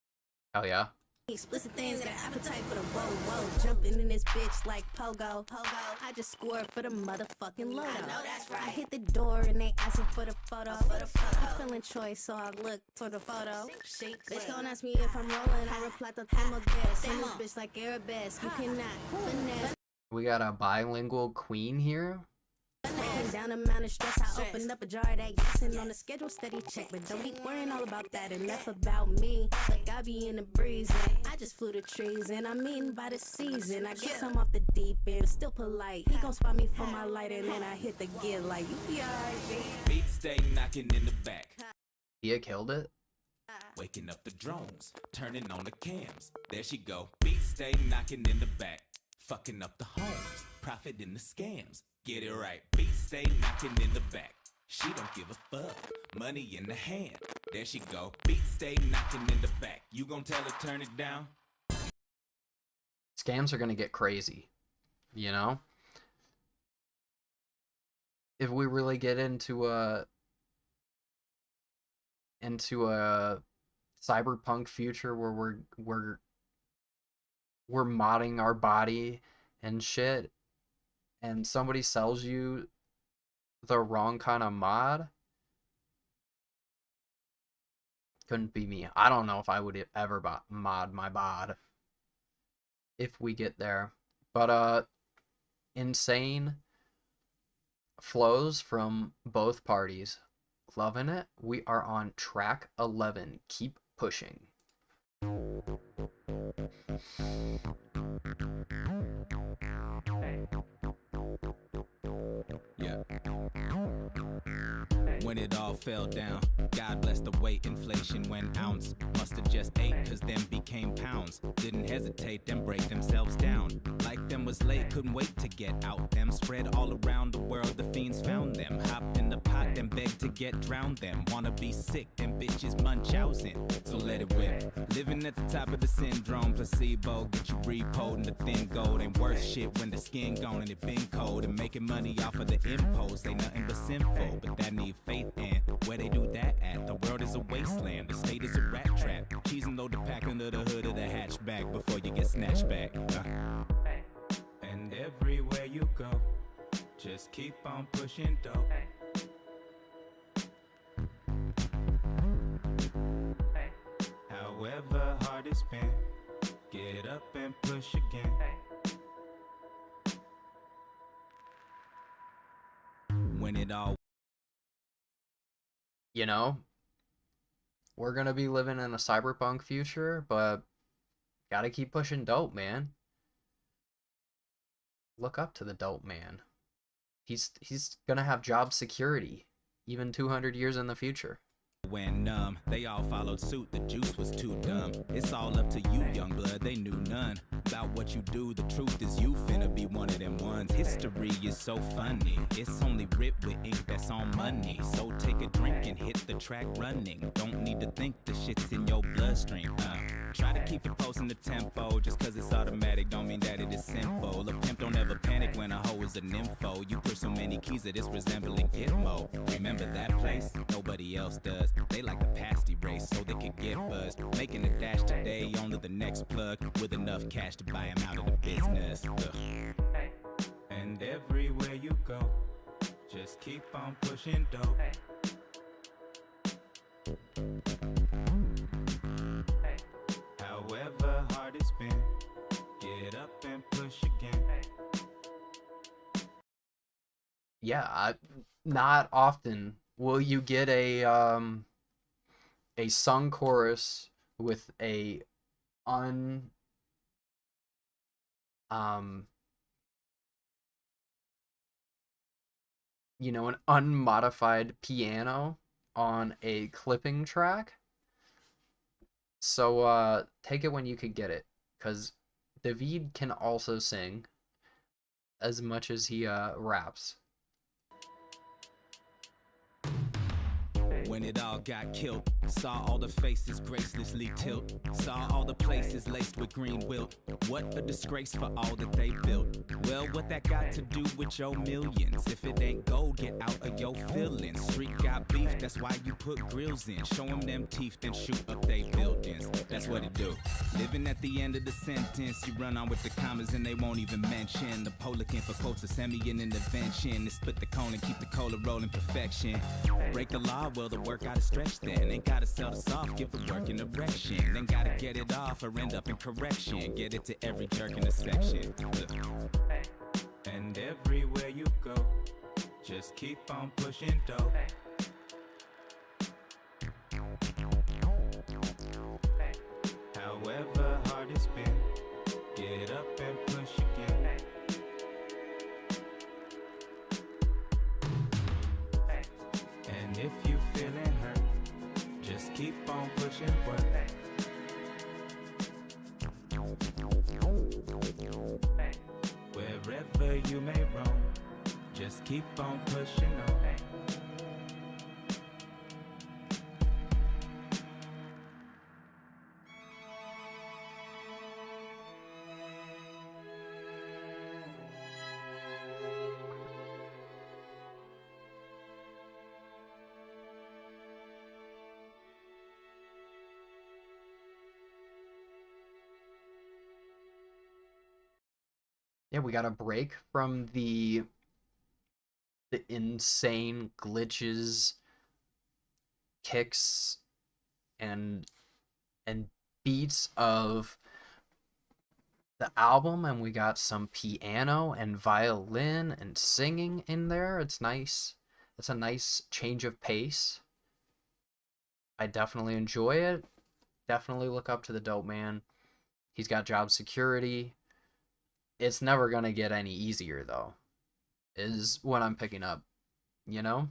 Speaker 1: Oh yeah.
Speaker 4: Explicit things, got an appetite for the whoa. Jumping in this bitch like pogo. I just scored for the motherfucking logo. I know that's right. I hit the door and they asking for the photo. I'm feeling choice, so I look for the photo. Bitch gon' ask me if I'm rolling. I reply to time of gas. I'm this bitch like Arabesque. You cannot finesse.
Speaker 1: We got a bilingual queen here.
Speaker 4: Down amount of stress, I opened up a jar of that gas and on the schedule steady check, but don't be worrying all about that, enough about me. Like I be in the breeze, and I just flew the trees, and I mean by the season. I guess I'm off the deep end, still polite. He gon' spot me for my light, and then I hit the gear like you be alright, B.
Speaker 2: Beats stay knocking in the back.
Speaker 1: He killed it.
Speaker 2: Waking up the drones, turning on the cams. There she go. Beats stay knocking in the back. Fucking up the homes, profit in the scams. Get it right, beats stay knocking in the back. She don't give a fuck, money in the hand. There she go, beats stay knocking in the back. You gon' tell her turn it down?
Speaker 1: Scams are gonna get crazy, you know? If we really get into a cyberpunk future where we're modding our body and shit, and somebody sells you the wrong kind of mod, couldn't be me. I don't know if I would ever mod my bod if we get there. But insane flows from both parties. Loving it. We are on track 11. Keep pushing.
Speaker 2: Yeah. When it all fell down, God bless the weight. Inflation went ounce. Must have just ate, cause them became pounds. Didn't hesitate, them break themselves down. Like them was late, couldn't wait to get out. Them spread all around the world, the fiends found them. Hopped in the pot, then begged to get drowned them. Wanna be sick, them bitches munchausen. So let it whip. Living at the top of the syndrome, placebo. Get you repoed in the thin gold. Ain't worth shit when the skin gone and it been cold. And making money off of the impulse, ain't nothing but sinful. But that need faith in. Where they do that at? The world is a wasteland. The state is a rat trap. Cheese and load the pack under the hood of the hatchback before you get snatched back. And everywhere you go, just keep on pushing dope. However hard it's been, get up and push again. When it all
Speaker 1: You know, we're gonna be living in a cyberpunk future, but gotta keep pushing dope, man. Look up to the dope man. He's gonna have job security even 200 years in the future.
Speaker 2: went numb, they all followed suit, the juice was too dumb. It's all up to you, young blood, they knew none about what you do. The truth is you finna be one of them ones. History is so funny, it's only writ with ink that's on money. So take a drink and hit the track running. Don't need to think, the shit's in your bloodstream. Try to keep it posting the tempo. Just cause it's automatic don't mean that it is simple. A pimp don't ever panic when a hoe is a nympho. You push so many keys that it's resembling Gitmo. Remember that place? Nobody else does. They like the pasty race so they can get buzzed. Making a dash today, only the next plug with enough cash to buy him out of the business. And everywhere you go, just keep on pushing dope. However hard it's been, get up and push again.
Speaker 1: Yeah, not often will you get a sung chorus with a an unmodified piano on a clipping track. So take it when you could get it, because David can also sing as much as he raps.
Speaker 2: When it all got killed, saw all the faces gracelessly tilt, saw all the places laced with green wilt. What a disgrace for all that they built. Well, what that got to do with your millions? If it ain't gold, get out of your feelings. Street got beef, that's why you put grills in. Show them teeth, then shoot up they buildings. That's what it do. Living at the end of the sentence, you run on with the commas and they won't even mention the Polican for quotes, a semi an intervention. They split the cone and keep the cola rolling perfection. Break the law, well, the work gotta stretch then. Ain't gotta sell the soft, give the work an erection. Then gotta get it off or end up in correction. Get it to every jerk in the section. And everywhere you go, just keep on pushing dope. However hard it's been, get up and push again. And if you feeling hurt, just keep on pushing work. Wherever you may roam, just keep on pushing on.
Speaker 1: Yeah, we got a break from the insane glitches, kicks, and beats of the album, and we got some piano and violin and singing in there. It's nice. It's a nice change of pace. I definitely enjoy it. Definitely look up to the Dope Man. He's got job security. It's never going to get any easier, though, is what I'm picking up, you know?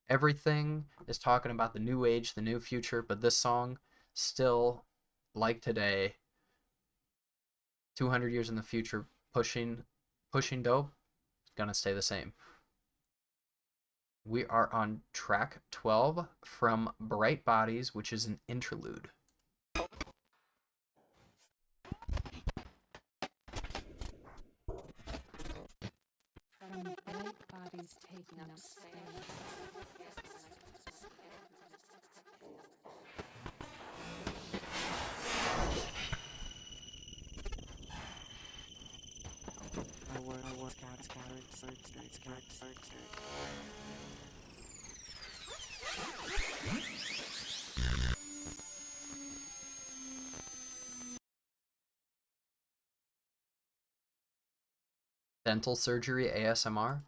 Speaker 1: Everything is talking about the new age, the new future, but this song, still, like today, 200 years in the future, pushing dope, it's going to stay the same. We are on track 12 from Bright Bodies, which is an interlude.
Speaker 5: Bodies taking up space.
Speaker 1: Dental surgery ASMR.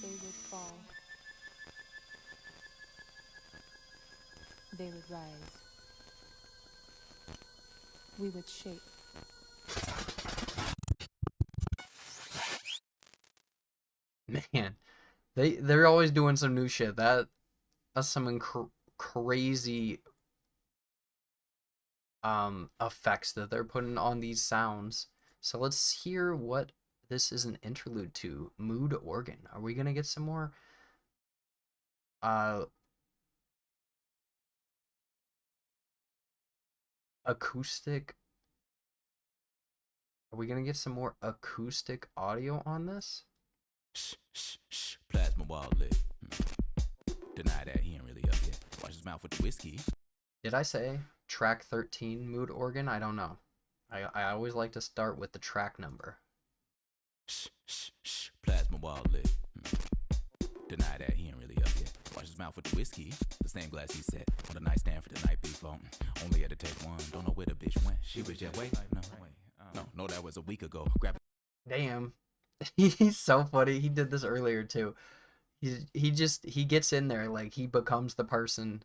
Speaker 5: They would fall. They would rise. We would shape.
Speaker 1: Man, they're always doing some new shit. That's some crazy effects that they're putting on these sounds. So let's hear what this is an interlude to. Mood organ. Are we gonna get some more acoustic? Are we gonna get some more acoustic audio on this?
Speaker 2: Shh, plasma wall lit. Deny that, he ain't really up yet. Wash his mouth with the whiskey.
Speaker 1: Did I say track 13 mood organ? I don't know. I always like to start with the track number.
Speaker 2: Shh, plasma wall lit. Deny that, he ain't really up yet. Wash his mouth with the whiskey. The same glass he set on the nightstand for the night before. Only had to take one. Don't know where the bitch went. She was just wait. No, that was a week ago. Grab it.
Speaker 1: Damn. He's so funny. He did this earlier too. He gets in there, like he becomes the person.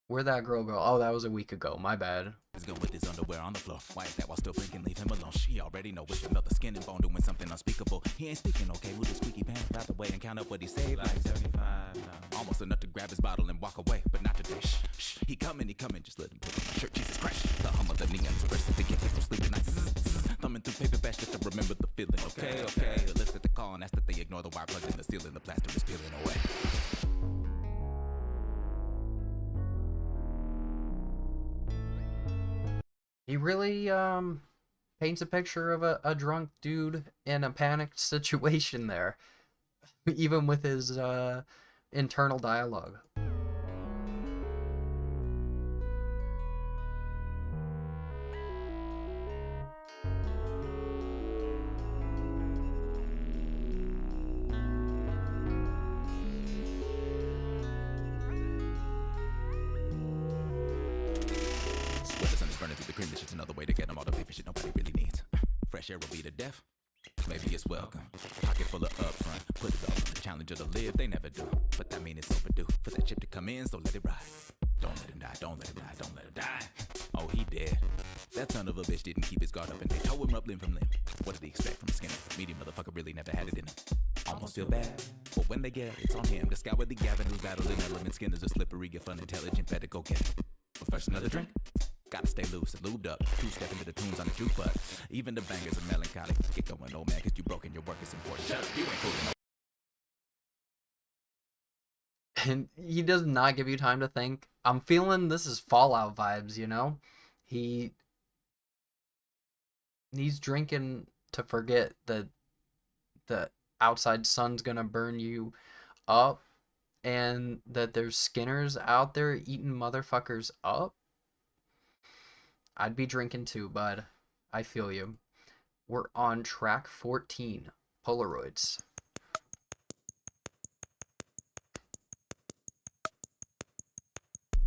Speaker 1: Where'd that girl go? Oh, that was a week ago. My bad.
Speaker 2: Let's go with his underwear on the floor. Why is that while still thinking? Leave him alone. She already know it's another skin and bone doing something unspeakable. He ain't speaking, okay? Move his squeaky pants out the way and count up what he saved. Like 75. Almost enough to grab his bottle and walk away, but not today. Shh. He coming. Just let him put on my shirt. Jesus Christ. The hum of the neon express to get people sleeping nights. Thumbing through paper bags just to remember the feeling. Okay. Lift at the call and ask that they ignore the wire plugged in the ceiling. The plaster is peeling away.
Speaker 1: He really paints a picture of a drunk dude in a panicked situation there, even with his internal dialogue.
Speaker 2: Fresh air will be to death. Maybe it's welcome. Pocket full of upfront. Put it all on the challenger to live. They never do. But that mean it's overdue for that chip to come in, so let it ride. Don't let him die. Don't let him die. Don't let him die. Oh, he dead. That son of a bitch didn't keep his guard up and they tore him up limb from limb. What did he expect from a skinner? Medium motherfucker really never had it in him. Almost feel bad. But when they get it, it's on him. The scour the avenues battling element. Skinner's a slippery, get fun, intelligent, better go get it. But first another drink. Gotta stay loose and lubed up. Two-step into the tunes on the jukebox. Even the bangers are melancholy. Get going, old man, cause you broken your work is important. Shut up, you ain't fooling.
Speaker 1: And he does not give you time to think. I'm feeling this is Fallout vibes, you know? He's drinking to forget that the outside sun's gonna burn you up and that there's Skinners out there eating motherfuckers up. I'd be drinking too, bud. I feel you. We're on track 14, Polaroids.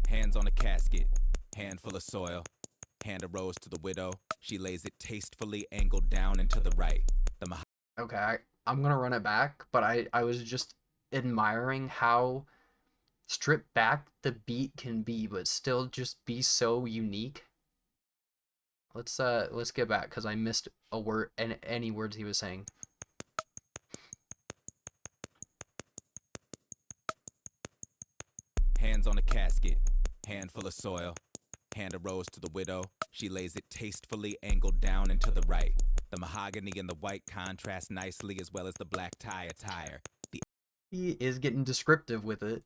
Speaker 2: Hands on a casket, hand full of soil. Hand a rose to the widow. She lays it tastefully angled down and to the right.
Speaker 1: Okay, I'm gonna run it back, but I was just admiring how stripped back the beat can be, but still just be so unique. let's get back because I missed a word and any words he was saying.
Speaker 2: Hands on a casket, handful of soil. Hand a rose to the widow. She lays it tastefully angled down and to the right. The mahogany and the white contrast nicely, as well as the black tie attire. The
Speaker 1: He is getting descriptive with it.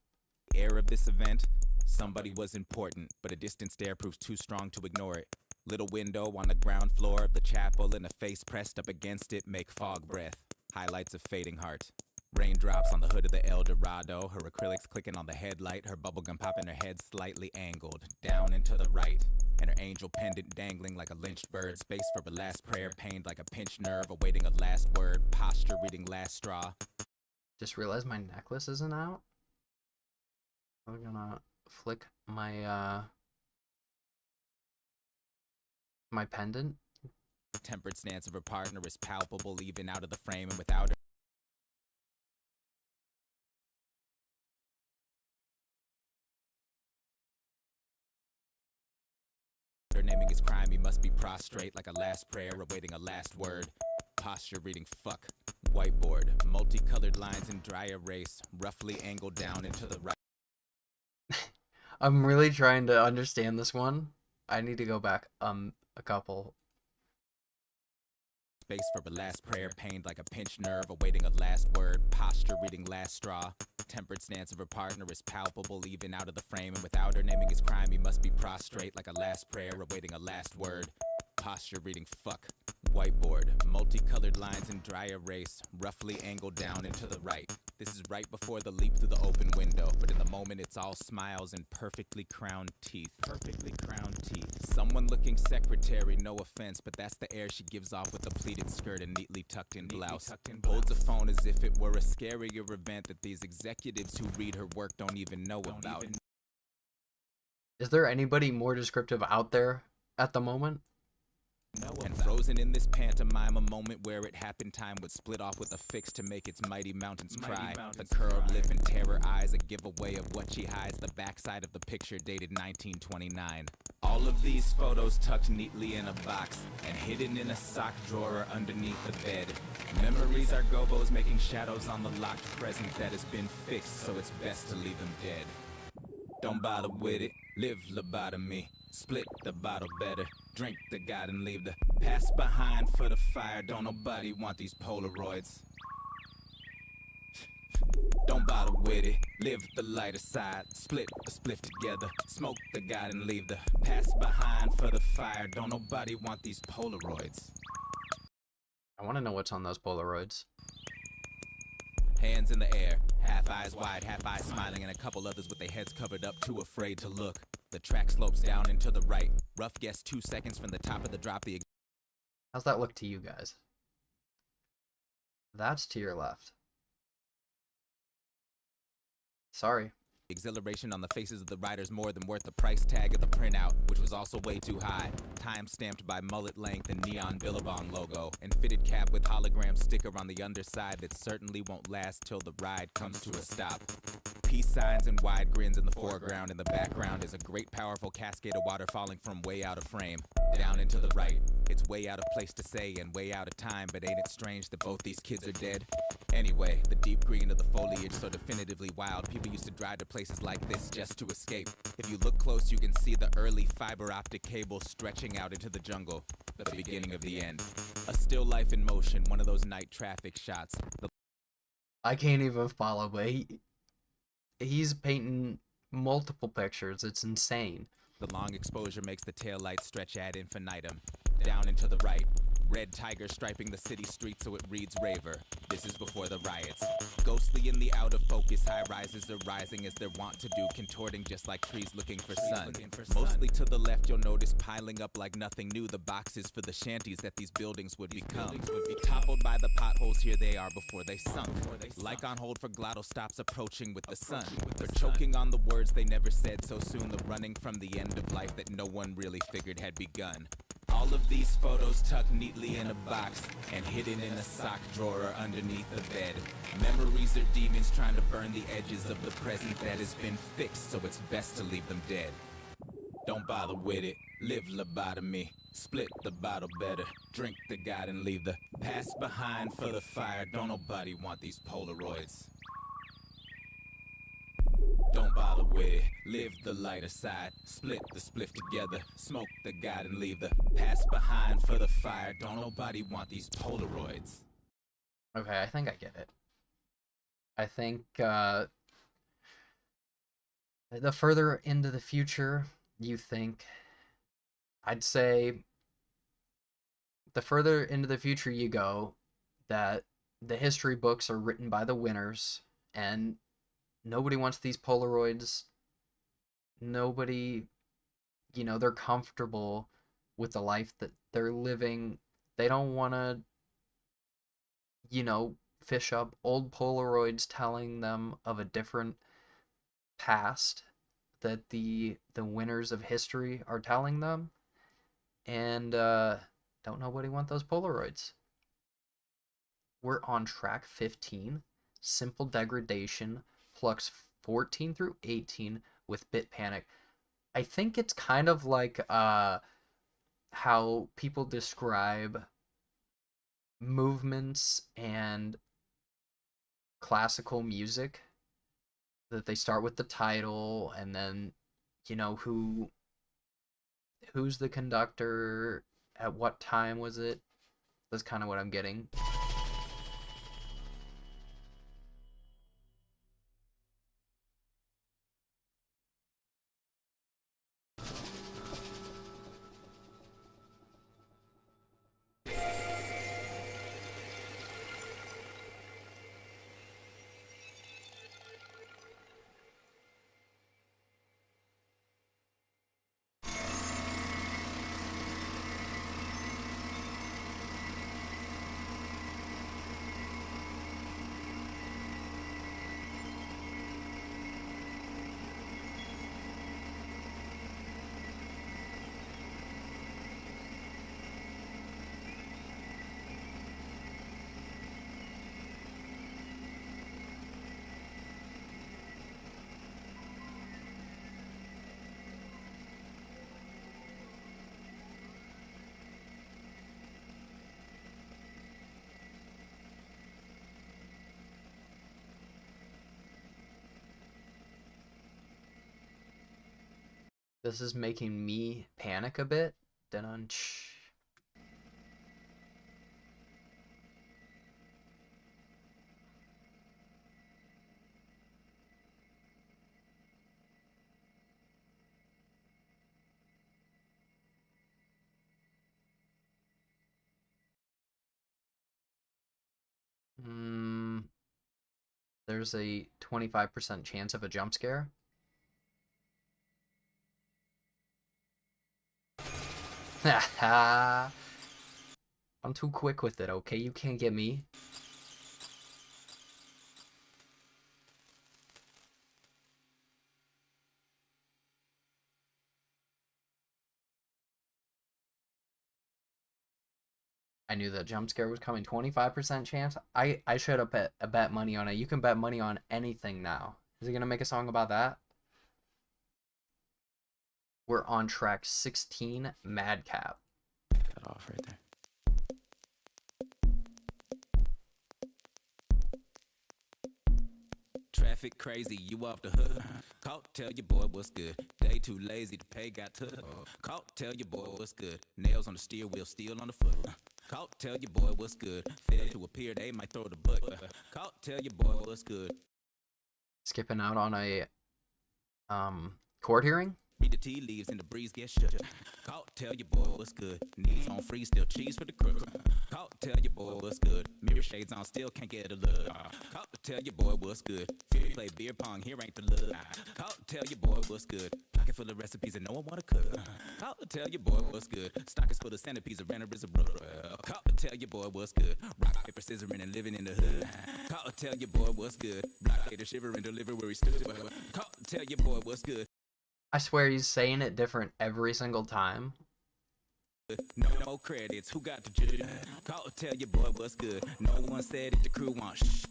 Speaker 2: air of this event, somebody was important, but a distant stare proves too strong to ignore it. Little window on the ground floor of the chapel and a face pressed up against it make fog breath. Highlights of fading heart. Raindrops on the hood of the El Dorado, her acrylics clicking on the headlight, her bubblegum popping her head slightly angled, down and to the right, and her angel pendant dangling like a lynched bird, space for a last prayer, pained like a pinched nerve, awaiting a last word, posture reading last straw.
Speaker 1: Just realized my necklace isn't out. I'm gonna flick my my pendant.
Speaker 2: The tempered stance of her partner is palpable even out of the frame, and without her naming his crime, he must be prostrate like a last prayer, awaiting a last word. Posture reading fuck. Whiteboard, multicolored lines in dry erase, roughly angled down and to the right.
Speaker 1: I'm really trying to understand this one. I need to go back a couple.
Speaker 2: Space for a last prayer, pained like a pinched nerve, awaiting a last word. Posture reading last straw. Tempered stance of her partner is palpable even out of the frame, and without her naming his crime, he must be prostrate like a last prayer, awaiting a last word. Posture reading fuck. Whiteboard, multicolored lines in dry erase, roughly angled down and to the right. This is right before the leap through the open window, but in the moment it's all smiles and perfectly crowned teeth. Perfectly crowned teeth. Someone looking secretary, no offense, but that's the air she gives off with a pleated skirt and neatly tucked in blouse. Holds a phone as if it were a scarier event that these executives who read her work don't even know about.
Speaker 1: Is there anybody more descriptive out there at the moment?
Speaker 2: And frozen in this pantomime, a moment where it happened, time would split off with a fix to make its mighty mountains cry. The curled lip and terror eyes, a giveaway of what she hides. The backside of the picture dated 1929. All of these photos tucked neatly in a box and hidden in a sock drawer underneath the bed. Memories are gobos making shadows on the locked present that has been fixed, so it's best to leave them dead. Don't bother with it, live lobotomy. Split the bottle better, drink the God and leave the past behind for the fire. Don't nobody want these Polaroids. Don't bother with it, live the lighter side. Split a spliff together, smoke the God and leave the past behind for the fire. Don't nobody want these Polaroids.
Speaker 1: I want to know what's on those Polaroids.
Speaker 2: Hands in the air, half eyes wide, half eyes smiling, and a couple others with their heads covered up, too afraid to look. The track slopes down and to the right. Rough guess 2 seconds from the top of the drop.
Speaker 1: How's that look to you guys? That's to your left. Sorry.
Speaker 2: Exhilaration on the faces of the riders more than worth the price tag of the printout, which was also way too high. Time stamped by mullet length and neon Billabong logo, and fitted cap with hologram sticker on the underside that certainly won't last till the ride comes to a stop. Peace signs and wide grins in the foreground. In the background is a great powerful cascade of water falling from way out of frame, down and to the right. It's way out of place to say and way out of time, but ain't it strange that both these kids are dead? Anyway, the deep green of the foliage so definitively wild. People used to drive to places like this just to escape. If you look close, you can see the early fiber optic cable stretching out into the jungle, the beginning of the end. A still life in motion, one of those night traffic shots.
Speaker 1: I can't even follow, but he's painting multiple pictures. It's insane.
Speaker 2: The long exposure makes the taillight stretch ad infinitum. Down and to the right. Red tiger striping the city streets so it reads raver. This is before the riots. Ghostly in the out of focus, high rises are rising as they're wont to do, contorting just like trees looking for sun. Mostly to the left you'll notice piling up like nothing new, the boxes for the shanties that these buildings would become. Toppled by the potholes, here they are before they sunk. Like on hold for glottal stops approaching with the sun. They're choking on the words they never said so soon, the running from the end of life that no one really figured had begun. All of these photos tucked neatly in a box and hidden in a sock drawer underneath the bed. Memories are demons trying to burn the edges of the present that has been fixed, so it's best to leave them dead. Don't bother with it, live lobotomy. Split the bottle better, drink the God and leave the past behind for the fire. Don't nobody want these Polaroids. Don't bother with it, live the lighter side. Split the spliff together, smoke the God and leave the past behind for the fire. Don't nobody want these Polaroids.
Speaker 1: Okay, I think I get it. I think the further into the future you think, I'd say the further into the future you go, that the history books are written by the winners, and nobody wants these Polaroids. Nobody, they're comfortable with the life that they're living. They don't want to, fish up old Polaroids telling them of a different past that the winners of history are telling them. And don't nobody want those Polaroids. We're on track 15, Simple Degradation, Flux 14 through 18 with Bit Panic. I think it's kind of like how people describe movements and classical music, that they start with the title and then who's the conductor, at what time was it. That's kind of what I'm getting. This is making me panic a bit. Dun-dun-ch. There's a 25% chance of a jump scare. I'm too quick with it, okay? You can't get me. I knew that jump scare was coming. 25% chance. I should have bet money on it. You can bet money on anything now. Is he gonna make a song about that? We're on track 16, Madcap.
Speaker 2: Cut off right there. Traffic crazy, you off the hook. Caught, tell your boy what's good. They too lazy to pay, got took. Caught, tell your boy what's good. Nails on the steer wheel, steel on the foot. Caught, tell your boy what's good. Fail to appear, they might throw the book. Caught, tell your boy what's good.
Speaker 1: Skipping out on a court hearing.
Speaker 2: Read the tea leaves and the breeze gets shut. Caught, tell your boy what's good. Knees on free, still cheese for the crook. Caught, tell your boy what's good. Mirror shades on, still can't get a look. Caught, tell your boy what's good. Fear play beer pong, here ain't the look. Caught, tell your boy what's good. Pocket full of recipes that no one wanna cook. Caught, tell your boy what's good. Stock is full of centipedes, a renter is a brother. Caught, tell your boy what's good. Rock, paper, scissoring and living in the hood. Caught, tell your boy what's good. Blockade, shivering, deliver where he stood. Caught, tell your boy what's good.
Speaker 1: I swear he's saying it different every single time.
Speaker 2: No credits, who got the judge? Call, tell your boy what's good. No one said it, the crew wants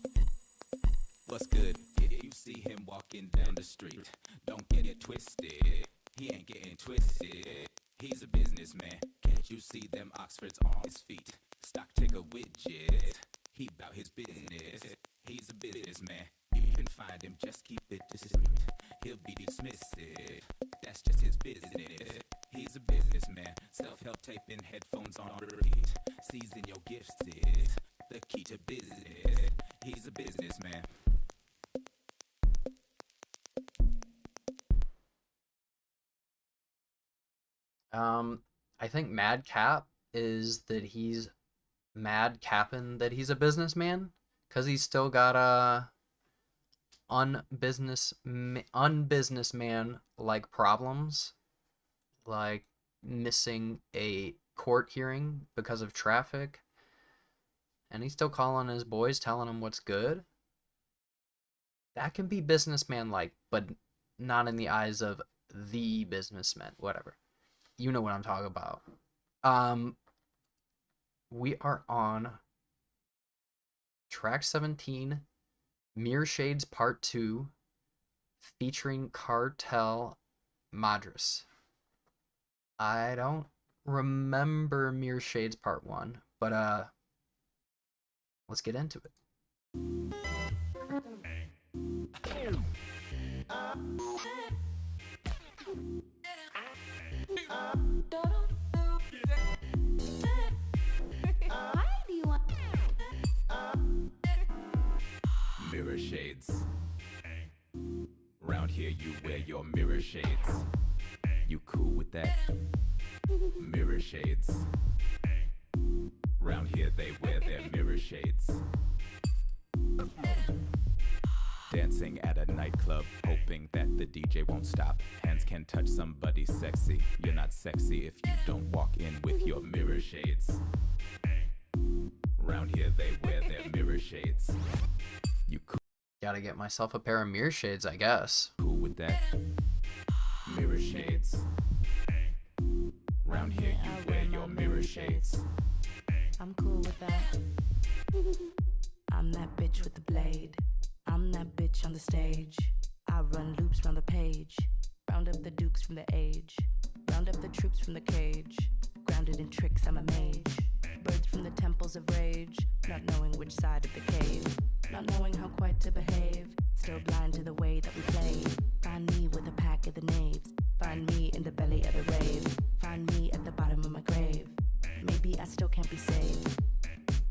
Speaker 2: what's good? If you see him walking down the street, don't get it twisted. He ain't getting twisted. He's a businessman. Catch You see them Oxfords on his feet. Stock ticker widget. He bout his business. He's a businessman. You can find him, just keep it discreet. He'll be dismissive. That's just his business. He's a businessman. Self-help taping headphones on repeat. Season your gifts is the key to business. He's a businessman.
Speaker 1: I think Mad Cap is that he's mad capping that he's a businessman because he's still got a unbusinessman like problems, like missing a court hearing because of traffic, and he's still calling his boys, telling them what's good. That can be businessman like, but not in the eyes of the businessmen. Whatever. You know what I'm talking about. We are on track 17, Mirror Shades Part 2, featuring Cartel Madras. I don't remember Mirror Shades Part 1, but let's get into it.
Speaker 2: Mirror shades. Round here you wear your mirror shades. You cool with that? Mirror shades. Round here they wear their mirror shades. Dancing at a nightclub, hoping that the DJ won't stop. Hands can touch somebody sexy. You're not sexy if you don't walk in with your mirror shades. Round here they wear their mirror shades. You
Speaker 1: Gotta get myself a pair of mirror shades, I guess.
Speaker 2: cool with that? Mirror shades. Round here you wear your mirror shades.
Speaker 6: I'm cool with that. I'm that bitch with the blade. I'm that bitch on the stage. I run loops round the page. Round up the dukes from the age. Round up the troops from the cage. Grounded in tricks, I'm a mage. Birds from the temples of rage. Not knowing which side of the cave. Not knowing how quite to behave. Still blind to the way that we play. Find me with a pack of the knaves. Find me in the belly of the rave. Find me at the bottom of my grave. Maybe I still can't be saved.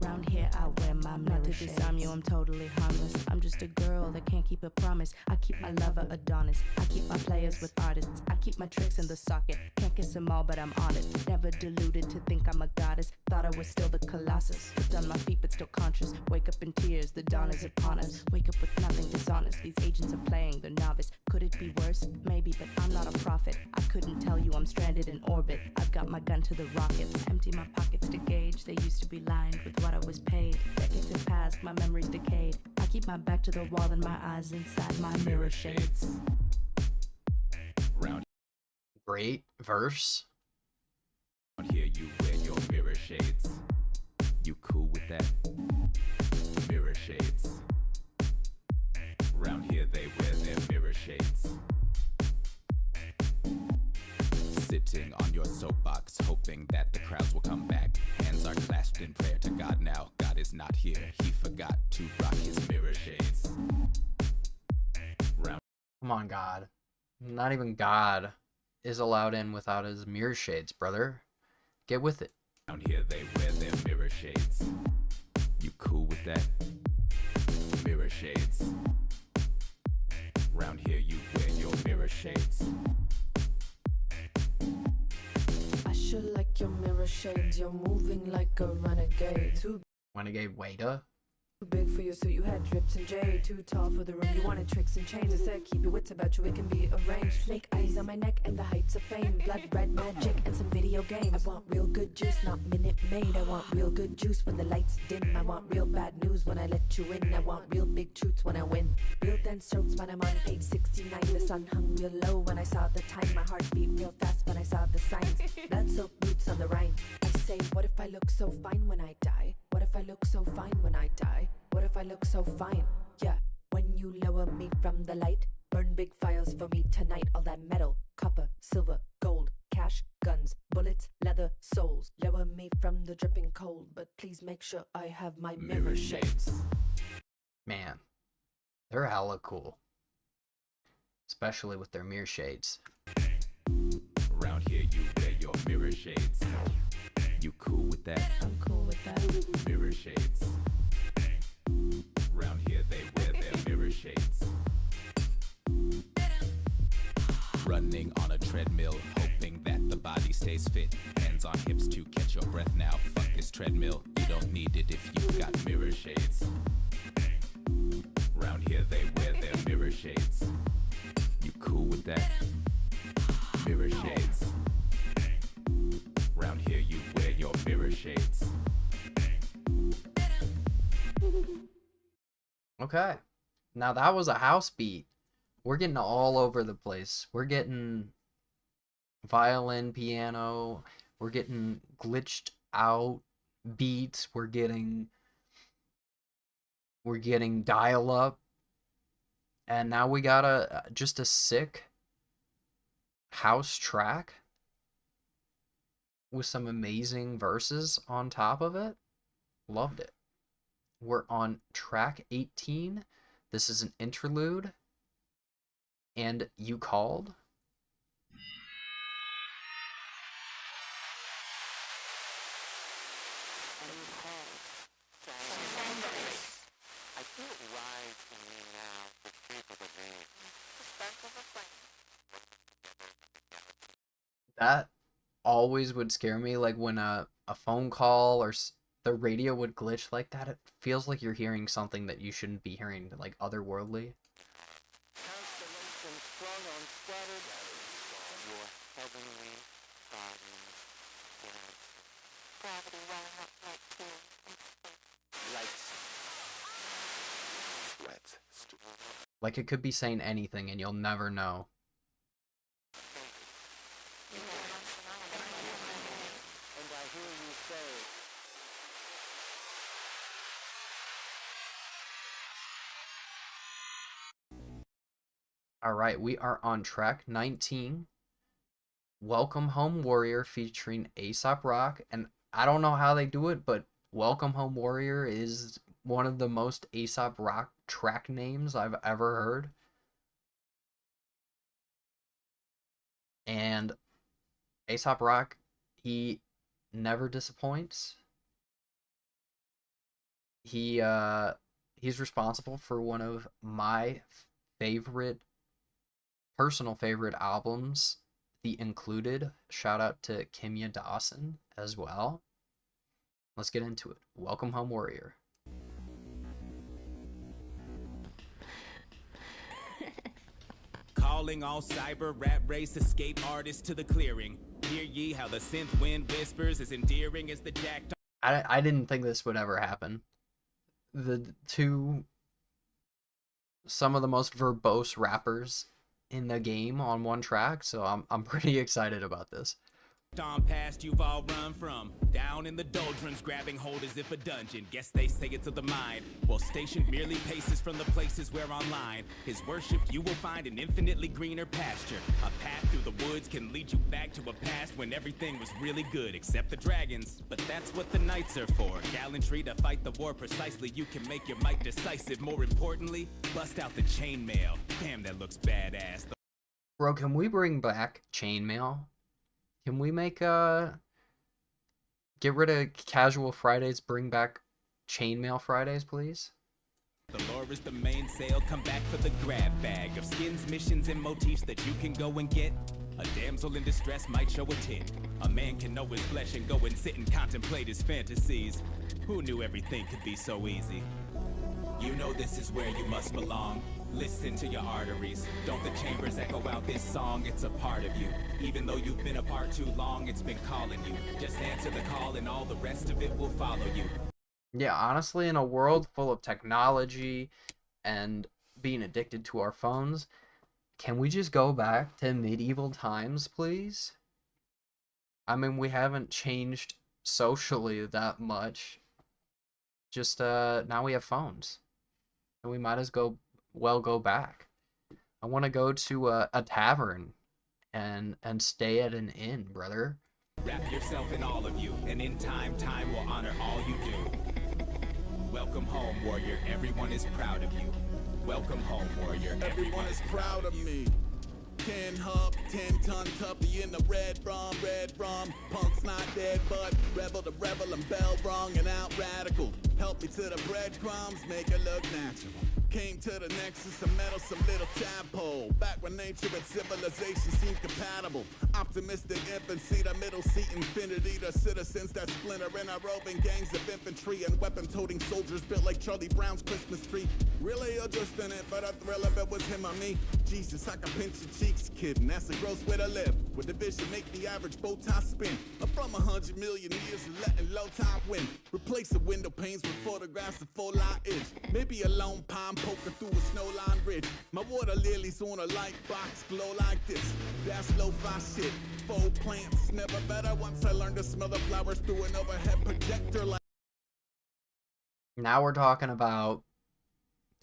Speaker 6: Round here I wear my mirror shades. Not to disarm you, I'm totally harmless. I'm just a girl that can't keep a promise. I keep my lover Adonis. I keep my players with artists. I keep my tricks in the socket. Can't kiss them all, but I'm honest. Never deluded to think I'm a goddess. Thought I was still the colossus. Put on my feet, but still conscious. Wake up in tears, the dawn is upon us. Wake up with nothing dishonest. These agents are playing, they're novice. Could it be worse? Maybe, but I'm not a prophet. I couldn't tell you I'm stranded in orbit. I've got my gun to the rockets. Empty my pockets to gauge. They used to be lined with what I was paid. Decades have passed, my memory's decayed. I keep my back to the wall and my eyes inside my mirror shades.
Speaker 2: Round
Speaker 1: Great verse.
Speaker 2: here you wear your mirror shades. You cool with that? Mirror shades. Round here they wear their mirror shades. Sitting on your soapbox, hoping that the crowds will come back. Hands are clasped in prayer to God now. God is not here. He forgot to rock his mirror shades. Round
Speaker 1: Come on, God. Not even God is allowed in without his mirror shades, brother. Get with it.
Speaker 2: here they wear their mirror shades. You cool with that? Mirror shades. Round here you wear your mirror shades.
Speaker 7: I should like your mirror shades. You're moving like a renegade. Too
Speaker 1: Renegade Waiter.
Speaker 7: big for your suit. You had drips and jade. Too tall for the room. You wanted tricks and chains. I said keep your wits about you. It can be arranged. Snake eyes on my neck and the heights of fame. Blood red magic and some video games. I want real good juice, not Minute Maid. I want real good juice when the lights dim. I want real bad news when I let you in. I want real big truths when I win. Real dense strokes when I'm on page 69. The sun hung real low when I saw the time. My heart beat real fast when I saw the signs. Blood soaked boots on the Rhine. I say, what if I look so fine when I die? What if I look so fine when I die? What if I look so fine? Yeah, when you lower me from the light, burn big fires for me tonight. All that metal, copper, silver, gold, cash, guns, bullets, leather, souls. Lower me from the dripping cold, but please make sure I have my mirror shades.
Speaker 1: Man, they're hella cool. Especially with their mirror shades.
Speaker 2: Around here you wear your mirror shades. You cool with that?
Speaker 6: I'm cool with that.
Speaker 2: Mirror shades. Around here they wear their mirror shades. Running on a treadmill, hoping that the body stays fit. Hands on hips to catch your breath now. Fuck this treadmill, you don't need it if you've got mirror shades. Around here they wear their mirror shades. You cool with that? Mirror shades. Around here you wear your mirror shades.
Speaker 1: Okay. Now that was a house beat. We're getting all over the place. We're getting violin, piano. We're getting glitched out beats. We're getting dial up. And now we got just a sick house track with some amazing verses on top of it. Loved it. We're on track 18. This is an interlude. And You Called. That always would scare me, like when a phone call or the radio would glitch like that. It feels like you're hearing something that you shouldn't be hearing, like otherworldly. Like it could be saying anything and you'll never know. Alright, we are on track 19. Welcome Home Warrior featuring A$AP Rock. And I don't know how they do it, but Welcome Home Warrior is one of the most A$AP Rock track names I've ever heard. And A$AP Rock, he never disappoints. He's responsible for one of my personal favorite albums, The Included. Shout out to Kimya Dawson as well. Let's get into it. Welcome Home Warrior.
Speaker 2: Calling all cyber rap race escape artists to the clearing. Hear ye how the synth wind whispers as endearing as the jacked.
Speaker 1: I didn't think this would ever happen. Some of the most verbose rappers in the game on one track, so I'm pretty excited about this.
Speaker 2: On past you've all run from, down in the doldrums grabbing hold as if a dungeon. Guess they say it's of the mind, while stationed merely paces from the places where online is worshipped. You will find an infinitely greener pasture. A path through the woods can lead you back to a past when everything was really good except the dragons. But that's what the knights are for, gallantry to fight the war precisely. You can make your might decisive. More importantly, bust out the chainmail. Damn, that looks badass.
Speaker 1: Bro, can we bring back chainmail? Can we make get rid of casual Fridays, bring back chainmail Fridays, please?
Speaker 2: The lore is the mainsail, come back for the grab bag of skins, missions, and motifs that you can go and get. A damsel in distress might show a tit. A man can know his flesh and go and sit and contemplate his fantasies. Who knew everything could be so easy? You know this is where you must belong. Listen to your arteries. Don't the chambers echo out this song? It's a part of you. Even though you've been apart too long, it's been calling you. Just answer the call and all the rest of it will follow you.
Speaker 1: Yeah, honestly, in a world full of technology and being addicted to our phones, can we just go back to medieval times, please? I mean, we haven't changed socially that much. Just, now we have phones. And we might as well go back. I want to go to a tavern and stay at an inn, brother.
Speaker 2: Wrap yourself in all of you, and in time, time will honor all you do. Welcome home, warrior. Everyone is proud of you. Welcome home, warrior.
Speaker 8: Everyone is proud of me. 10 hub, 10-ton tuppy in the red rum. Punk's not dead, but rebel to rebel, I'm bell rung and out radical. Help me to the breadcrumbs, make it look natural. Came to the nexus to metal some little tadpole. Back when nature and civilization seemed compatible. Optimistic infancy, the middle seat infinity. The citizens that splinter in our roving gangs of infantry and weapon-toting soldiers built like Charlie Brown's Christmas tree. Really, you're just in it for the thrill of it was him or me. Jesus, I can pinch your cheeks, kid, and that's a gross way to live. With the vision make the average bow tie spin. I'm from 100 million years of letting low tide win. Replace the window panes with photographs of full light edge. Maybe a lone pine poking through a snowline bridge. My water lilies on a light box glow like this. That's lo-fi shit. Faux plants never better once I learned to smell the flowers through an overhead projector like.
Speaker 1: Now we're talking about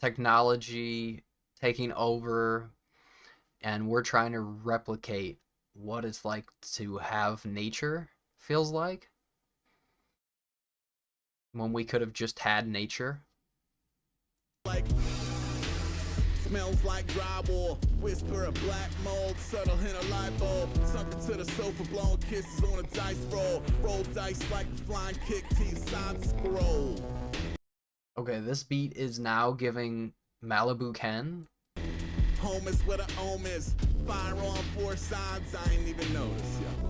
Speaker 1: technology taking over, and we're trying to replicate what it's like to have nature feels like when we could have just had nature.
Speaker 8: Like smells like drywall, whisper of black mold, subtle hint of light bulb, sunk into the sofa, blowing kisses on a dice roll, roll dice like a flying kick to your side scroll.
Speaker 1: Okay, this beat is now giving Malibu Ken.
Speaker 8: Home is where the home is, fire on four sides, I ain't even notice, yeah.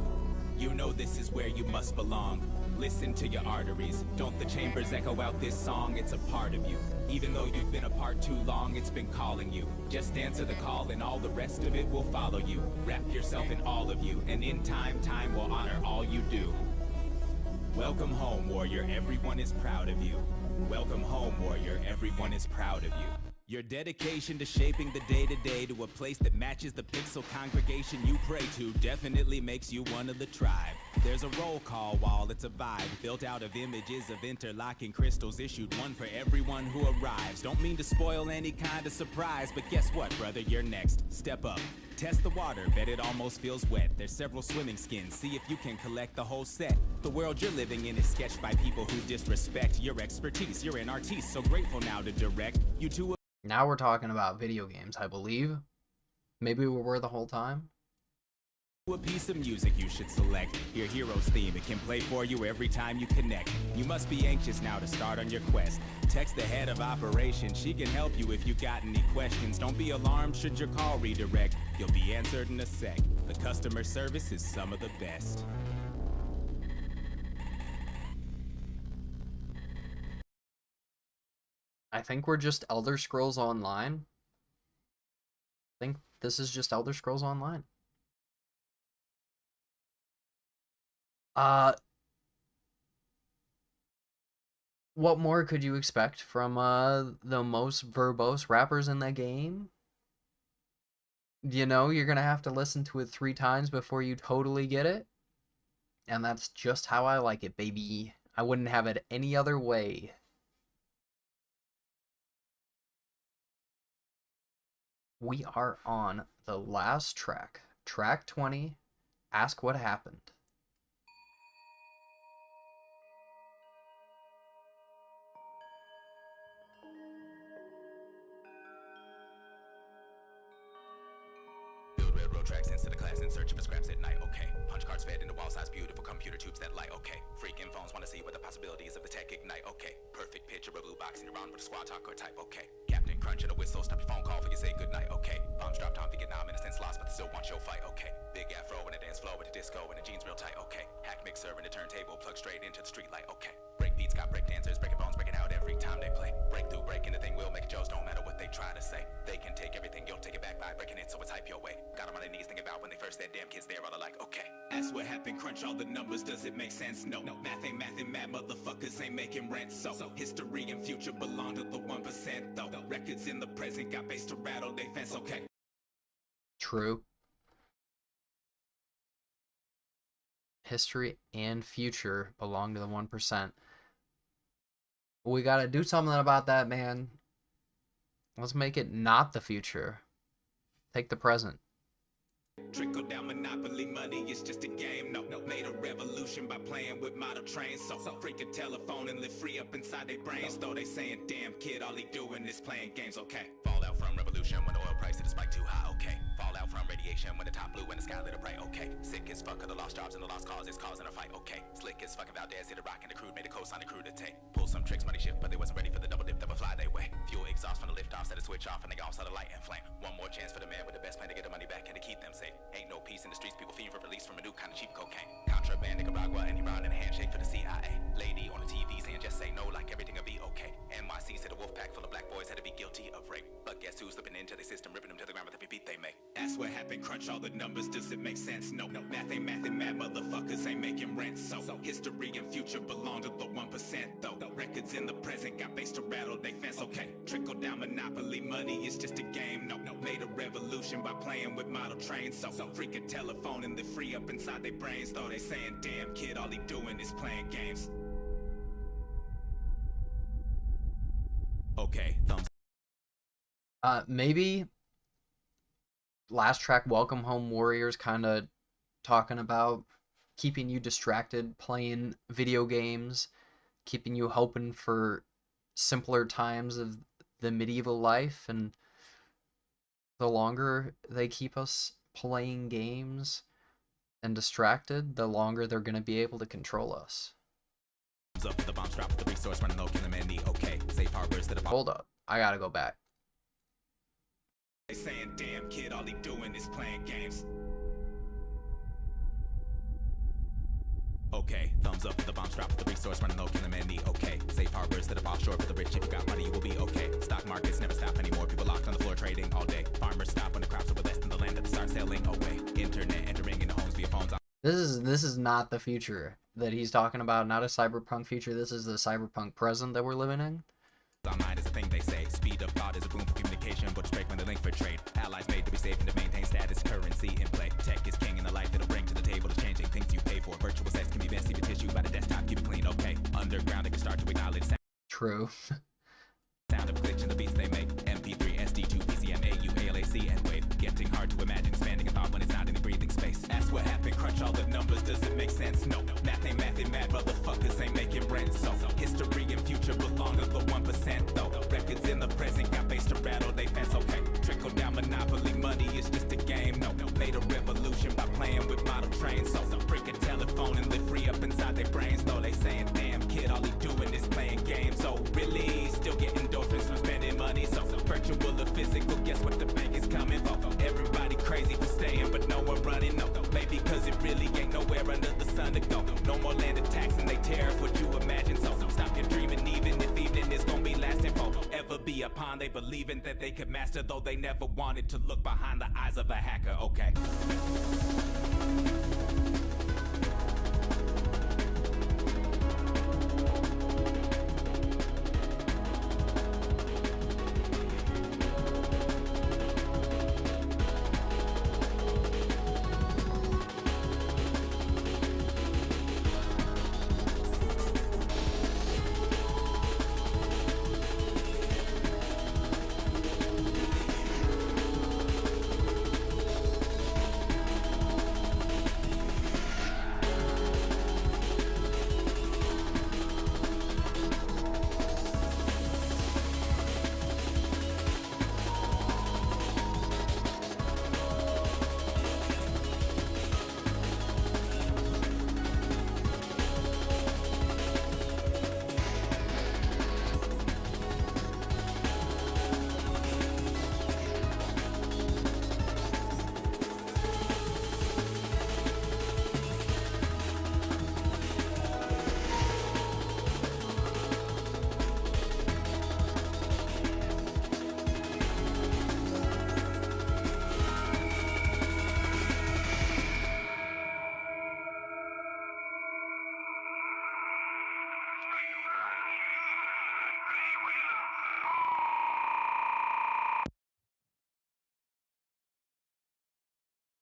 Speaker 2: You know this is where you must belong. Listen to your arteries. Don't the chambers echo out this song? It's a part of you. Even though you've been apart too long, it's been calling you. Just answer the call and all the rest of it will follow you. Wrap yourself in all of you, and in time, time will honor all you do. Welcome home, warrior. Everyone is proud of you. Welcome home, warrior. Everyone is proud of you. Your dedication to shaping the day-to-day to a place that matches the pixel congregation you pray to definitely makes you one of the tribe. There's a roll call wall, it's a vibe built out of images of interlocking crystals, issued one for everyone who arrives. Don't mean to spoil any kind of surprise, but guess what, brother, you're next. Step up. Test the water, bet it almost feels wet. There's several swimming skins, see if you can collect the whole set. The world you're living in is sketched by people who disrespect your expertise. You're an artiste, so grateful now to direct you to.
Speaker 1: Now we're talking about video games, I believe. Maybe we were the whole time.
Speaker 2: A piece of music you should select. Your hero's theme, it can play for you every time you connect. You must be anxious now to start on your quest. Text the head of operations, she can help you if you got any questions. Don't be alarmed should your call redirect. You'll be answered in a sec. The customer service is some of the best.
Speaker 1: I think we're just Elder Scrolls Online. I think this is just Elder Scrolls Online. What more could you expect from the most verbose rappers in the game? You know, you're gonna have to listen to it 3 times before you totally get it. And that's just how I like it, baby. I wouldn't have it any other way. We are on the last track. Track 20, Ask What Happened.
Speaker 2: Build railroad tracks into the class in search of scraps at night, okay. Punch cards fed into wall-size beautiful computer tubes that light, okay. Freaking phones want to see what the possibilities of the tech ignite, okay. Perfect picture of a blue box in your round with a squad talk or type, okay. Captain Crunch at a whistle, stop your phone call for you say goodnight, okay. Bombs dropped on Vietnam, innocence lost, but they still want your fight, okay. Big afro in a dance floor with a disco and the jeans real tight, okay. Hack mixer in a turntable, plug straight into the street light, okay. Break beats got break dancers, breaking bones, breaking out every time they play. Breakthrough, break anything, will make it Joe's, no matter what they try to say. They can take everything, you'll take it back by breaking it, so it's hype your way. Got them on their knees thinking about when they first said damn kids there, all like, okay. That's what happened, crunch all the numbers, does it make sense? No, math ain't math and mad motherfuckers ain't making rent. So history and future belong to the 1%, though. Records in the present got bass to rattle they fence, okay.
Speaker 1: True. History and future belong to the 1%. We gotta do something about that, man. Let's make it not the future. Take the present.
Speaker 2: Trickle down monopoly money, it's just a game. No, made a revolution by playing with model trains. So freak a telephone and live free up inside their brains. Though they saying, damn kid, all he doing is playing games. Okay, fallout from revolution when the oil price hit a spike too high. Okay, fallout from radiation when the top blue and the sky lit up bright. Okay, sick as fuck of the lost jobs and the lost causes causing a fight. Okay, slick as fucking Valdez hit a rock and the crude made a co-sign the crew to take. Pull some tricks, money shit, but they wasn't ready for the double dip that would fly their way. Fuel exhaust from the lift off, set a switch off and they all saw the light and flame. One more chance for the man with the best plan to get the money back and to keep them safe. Ain't no peace in the streets, people fiend for release from a new kind of cheap cocaine. Contraband, Nicaragua, and Iran in a handshake for the CIA. Lady on the TV saying just say no like everything will be okay. NYC said a wolf pack full of black boys had to be guilty of rape. But guess who's slipping into the system, ripping them to the ground with every beat they make. That's what happened, crunch all the numbers, does it make sense? No, math ain't math and mad motherfuckers ain't making rent. So history and future belong to the 1% though. Records in the present got bass to rattle they fence. Okay, trickle down monopoly money, it's just a game. No, made a revolution by playing with model trains. So freak a telephone and live free up inside their brains. Though they saying, damn kid, all he doing is playing games. Okay, thumbs.
Speaker 1: Maybe last track, Welcome Home Warriors, kind of talking about keeping you distracted playing video games, keeping you hoping for simpler times of the medieval life, and the longer they keep us playing games and distracted, the longer they're going to be able to control us.
Speaker 2: Up the bombs drop the resource running low, killing many. Okay, safe harbors that
Speaker 1: Hold up, I gotta go back.
Speaker 2: They saying, damn kid, all he doing is playing games. Okay, thumbs up for the bombs drop the resource running low, killing many. Okay, safe harbors that are offshore for the rich. If you got money, you will be okay. Stock markets never stop anymore. People locked on the floor trading all day. Farmers stop when the crops are less than the land that they start selling away. Internet entering into homes via phones.
Speaker 1: This is not the future that he's talking about. Not a cyberpunk future. This is the cyberpunk present that we're living in.
Speaker 2: Online is a thing they say. Speed of thought is a boom for communication, but it's break when they link for trade. Allies made to be safe and to maintain status, currency in play. Tech is king and the life it'll bring to the table is changing. Things you pay for, virtual sex can be messy, but tissue by the desktop, keep it clean, okay. Underground, they can start to acknowledge
Speaker 1: True.
Speaker 2: sound of glitch in the beats they make. MP3, SD2, PCM, AU, ALAC, and wave. Getting hard to imagine expanding a thought when it's not in the breathing space. That's what happened, crunch all the numbers, does it make sense? No, math ain't mad, motherfuckers ain't making rent. So history and future belong to the 1% though. Records in the present got bass to rattle they fence. Okay, trickle down monopoly money, it's just a game. No, made a revolution by playing with model trains. So break a telephone and live free up inside their brains. Though they saying, damn kid, all he doing is playing games. So really, still getting endorphins from spending money. So virtual or physical, guess what the bank is coming for? Everybody crazy for staying, but no one running. No, maybe cause it really ain't nowhere under the sun to go. No more land attacks and they tear up what you imagine. So stop your dreaming, even if evening is gonna be lasting for ever be upon. They believing that they could master, though they never wanted to look behind the eyes of a hacker. Okay.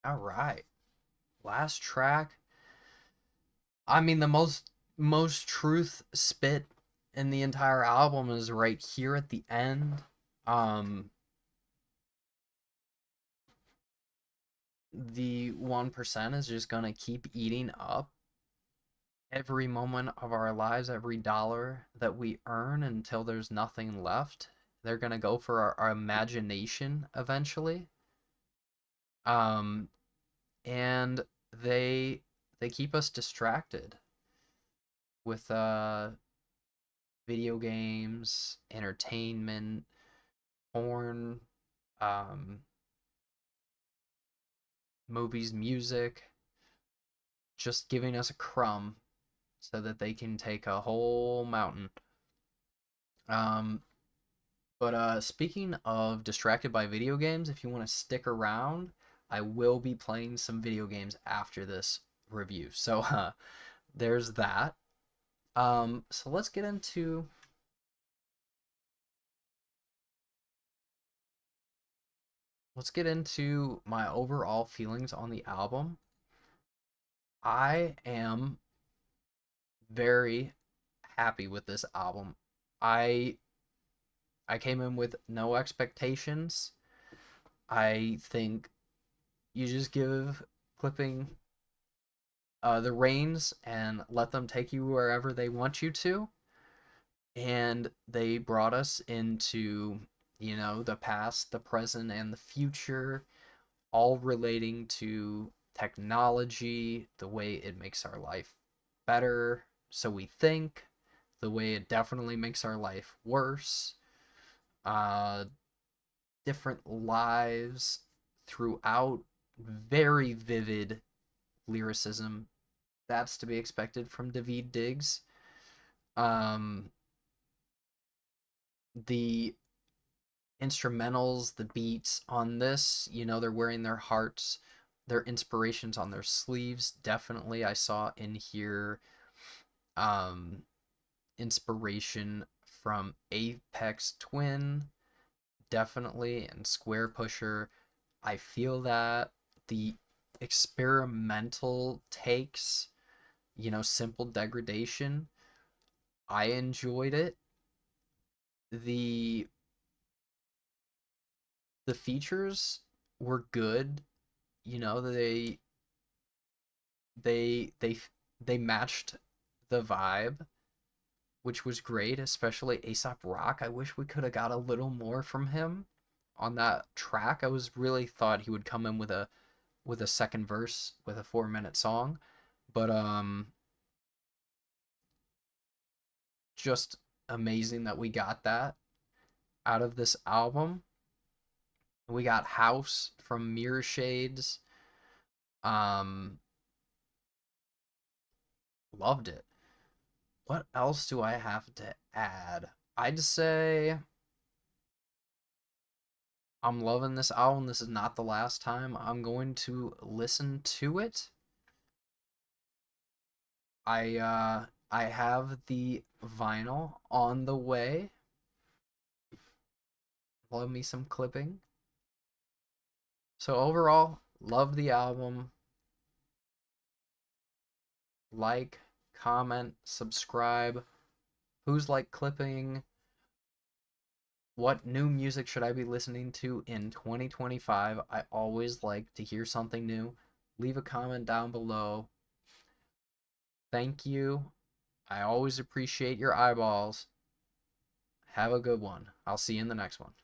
Speaker 1: All right. Last track. I mean, the most truth spit in the entire album is right here at the end. the 1% is just gonna keep eating up every moment of our lives, every dollar that we earn until there's nothing left. They're gonna go for our imagination eventually. And they keep us distracted with video games, entertainment, porn, movies, music, just giving us a crumb so that they can take a whole mountain. But speaking of distracted by video games, if you want to stick around, I will be playing some video games after this review. So there's that. So let's get into my overall feelings on the album. I am very happy with this album. I came in with no expectations. I think you just give Clipping the reins and let them take you wherever they want you to. And they brought us into, the past, the present, and the future, all relating to technology, the way it makes our life better, so we think, the way it definitely makes our life worse, different lives throughout, very vivid lyricism. That's to be expected from Daveed Diggs. The instrumentals, the beats on this, they're wearing their hearts, their inspirations on their sleeves. Definitely, I saw in here inspiration from Apex Twin, definitely, and Square Pusher. I feel that the experimental takes, Simple Degradation, I enjoyed it. The features were good. They matched the vibe, which was great, especially Aesop Rock. I wish we could have got a little more from him on that track. I was really thought he would come in with a second verse with a 4-minute song, but just amazing that we got that out of this album. We got House from Mirror Shades. Loved it. What else do I have to add? I'd say I'm loving this album. This is not the last time I'm going to listen to it. I have the vinyl on the way. Love me some Clipping. So overall, love the album. Like, comment, subscribe. Who's like Clipping? What new music should I be listening to in 2025? I always like to hear something new. Leave a comment down below. Thank you. I always appreciate your eyeballs. Have a good one. I'll see you in the next one.